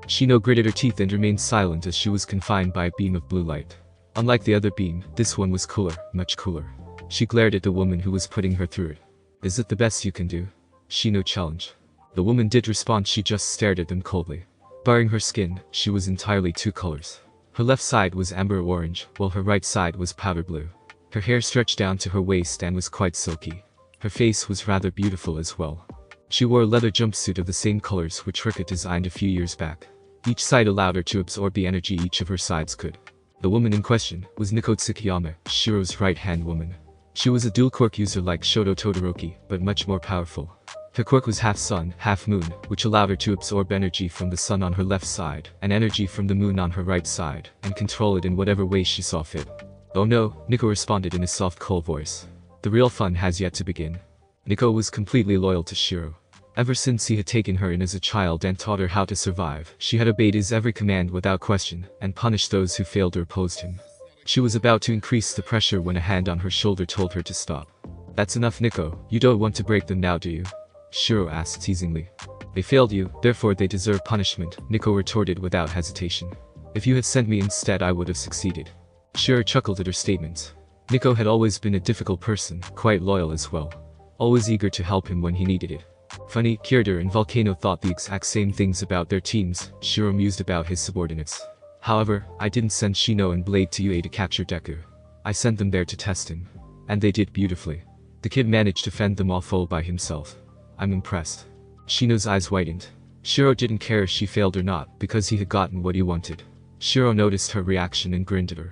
Shino gritted her teeth and remained silent as she was confined by a beam of blue light. Unlike the other beam, this one was cooler, much cooler. She glared at the woman who was putting her through it. Is it the best you can do? Shino challenged. The woman did respond, she just stared at them coldly. Barring her skin, she was entirely two colors. Her left side was amber orange, while her right side was powder blue. Her hair stretched down to her waist and was quite silky. Her face was rather beautiful as well. She wore a leather jumpsuit of the same colors which Rika designed a few years back. Each side allowed her to absorb the energy each of her sides could. The woman in question was Nico Tsukiyama, Shiro's right-hand woman. She was a dual quirk user like Shoto Todoroki, but much more powerful. Her quirk was half sun, half moon, which allowed her to absorb energy from the sun on her left side, and energy from the moon on her right side, and control it in whatever way she saw fit. Oh no, Nico responded in a soft, cold voice. The real fun has yet to begin. Nico was completely loyal to Shiro. Ever since he had taken her in as a child and taught her how to survive, she had obeyed his every command without question, and punished those who failed or opposed him. She was about to increase the pressure when a hand on her shoulder told her to stop. That's enough, Nico, you don't want to break them now, do you? Shiro asked teasingly. They failed you, therefore they deserve punishment, Nico retorted without hesitation. If you had sent me instead, I would have succeeded. Shiro chuckled at her statements. Nico had always been a difficult person, quite loyal as well. Always eager to help him when he needed it. Funny, Kyoto and Volcano thought the exact same things about their teams, Shiro mused about his subordinates. However, I didn't send Shino and Blade to UA to capture Deku. I sent them there to test him. And they did beautifully. The kid managed to fend them off all by himself. I'm impressed. Shino's eyes widened. Shiro didn't care if she failed or not, because he had gotten what he wanted. Shiro noticed her reaction and grinned at her.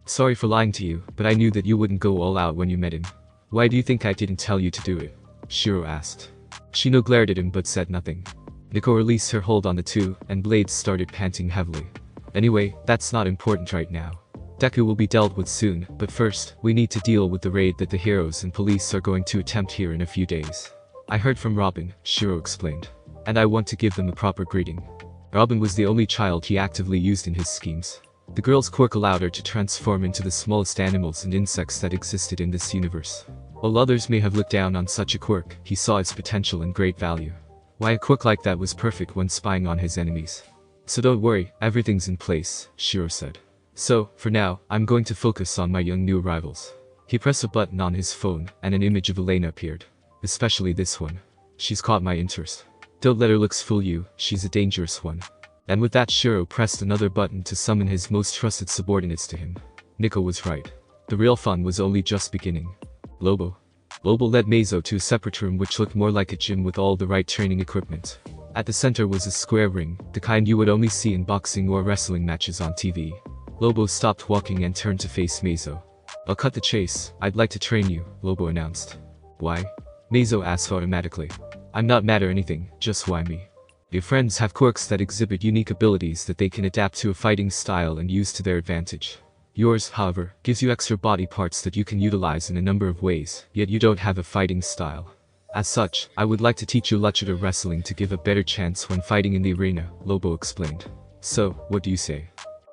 Sorry for lying to you, but I knew that you wouldn't go all out when you met him. Why do you think I didn't tell you to do it? Shiro asked. Shino glared at him but said nothing. Nico released her hold on the two, and Blade started panting heavily. Anyway, that's not important right now. Deku will be dealt with soon, but first, we need to deal with the raid that the heroes and police are going to attempt here in a few days. I heard from Robin, Shiro explained. And I want to give them a proper greeting. Robin was the only child he actively used in his schemes. The girl's quirk allowed her to transform into the smallest animals and insects that existed in this universe. While others may have looked down on such a quirk, he saw its potential and great value. Why, a quirk like that was perfect when spying on his enemies. So don't worry, everything's in place, Shiro said. So, for now, I'm going to focus on my young new arrivals. He pressed a button on his phone, and an image of Elena appeared. Especially this one. She's caught my interest. Don't let her looks fool you, she's a dangerous one. And with that, Shiro pressed another button to summon his most trusted subordinates to him. Nico was right. The real fun was only just beginning. Lobo. Lobo led Meizo to a separate room which looked more like a gym with all the right training equipment. At the center was a square ring, the kind you would only see in boxing or wrestling matches on TV. Lobo stopped walking and turned to face Meizo. I'll cut the chase, I'd like to train you, Lobo announced. Why? Meizo asked automatically. I'm not mad or anything, just why me? Your friends have quirks that exhibit unique abilities that they can adapt to a fighting style and use to their advantage. Yours, however, gives you extra body parts that you can utilize in a number of ways, yet you don't have a fighting style. As such, I would like to teach you luchador wrestling to give a better chance when fighting in the arena, Lobo explained. So, what do you say?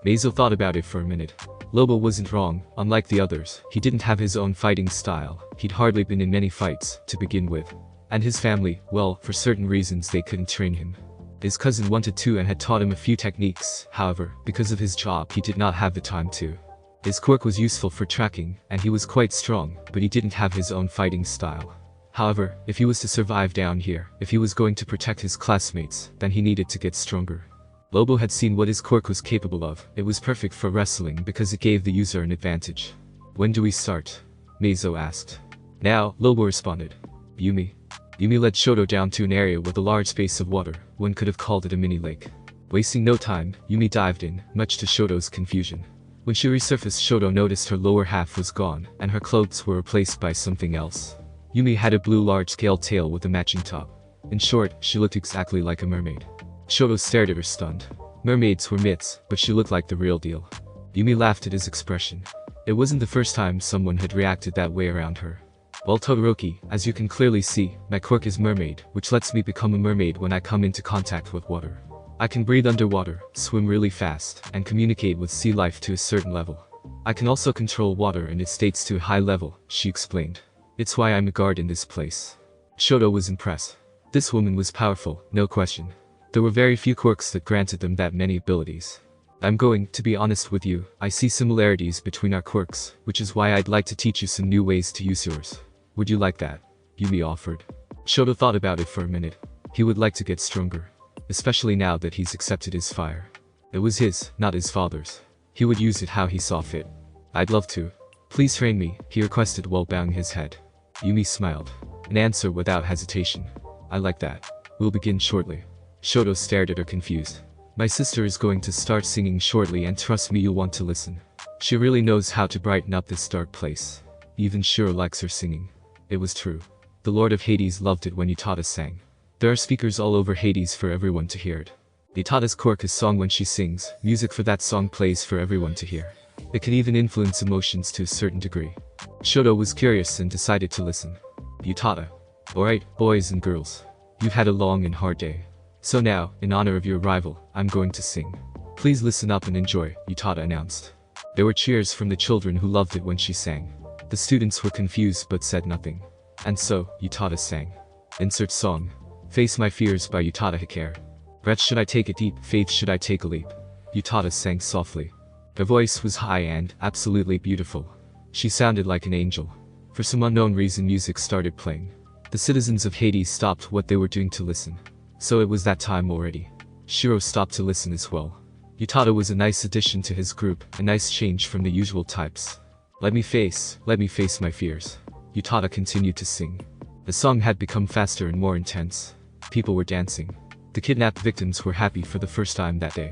Meizo thought about it for a minute. Lobo wasn't wrong, unlike the others, he didn't have his own fighting style, he'd hardly been in many fights, to begin with. And his family, well, for certain reasons they couldn't train him. His cousin wanted to and had taught him a few techniques, however, because of his job he did not have the time to. His quirk was useful for tracking, and he was quite strong, but he didn't have his own fighting style. However, if he was to survive down here, if he was going to protect his classmates, then he needed to get stronger. Lobo had seen what his quirk was capable of, it was perfect for wrestling because it gave the user an advantage. When do we start? Meizo asked. Now, Lobo responded. Yumi. Yumi led Shoto down to an area with a large space of water. One could have called it a mini lake. Wasting no time, Yumi dived in, much to Shoto's confusion. When she resurfaced, Shoto noticed her lower half was gone, and her clothes were replaced by something else. Yumi had a blue large-scale tail with a matching top. In short, she looked exactly like a mermaid. Shoto stared at her stunned. Mermaids were myths, but she looked like the real deal. Yumi laughed at his expression. It wasn't the first time someone had reacted that way around her. Well, Todoroki, as you can clearly see, my quirk is mermaid, which lets me become a mermaid when I come into contact with water. I can breathe underwater, swim really fast, and communicate with sea life to a certain level. I can also control water and its states to a high level, she explained. It's why I'm a guard in this place. Shoto was impressed. This woman was powerful, no question. There were very few quirks that granted them that many abilities. I'm going to be honest with you, I see similarities between our quirks, which is why I'd like to teach you some new ways to use yours. Would you like that? Yumi offered. Shoto thought about it for a minute. He would like to get stronger. Especially now that he's accepted his fire. It was his, not his father's. He would use it how he saw fit. I'd love to. Please train me, he requested while bowing his head. Yumi smiled. An answer without hesitation. I like that. We'll begin shortly. Shoto stared at her confused. My sister is going to start singing shortly, and trust me, you'll want to listen. She really knows how to brighten up this dark place. Even Shiro likes her singing. It was true. The Lord of Hades loved it when Utada sang. There are speakers all over Hades for everyone to hear it. Utada's quirk is song. When she sings, music for that song plays for everyone to hear. It can even influence emotions to a certain degree. Shoto was curious and decided to listen. Utada. Alright, boys and girls. You've had a long and hard day. So now, in honor of your arrival, I'm going to sing. Please listen up and enjoy, Utada announced. There were cheers from the children who loved it when she sang. The students were confused but said nothing. And so, Utada sang. Insert song. Face My Fears by Utada Hikaru. Breath should I take a deep, faith should I take a leap. Utada sang softly. Her voice was high and absolutely beautiful. She sounded like an angel. For some unknown reason, music started playing. The citizens of Hades stopped what they were doing to listen. So it was that time already. Shiro stopped to listen as well. Utada was a nice addition to his group, a nice change from the usual types. Let me face my fears. Utada continued to sing. The song had become faster and more intense. People were dancing. The kidnapped victims were happy for the first time that day.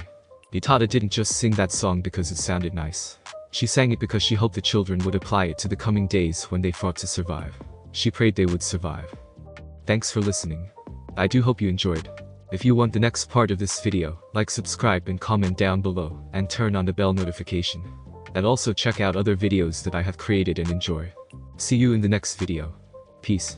Utada didn't just sing that song because it sounded nice. She sang it because she hoped the children would apply it to the coming days when they fought to survive. She prayed they would survive. Thanks for listening. I do hope you enjoyed. If you want the next part of this video, like, subscribe and comment down below, and turn on the bell notification. And also check out other videos that I have created and enjoy. See you in the next video. Peace.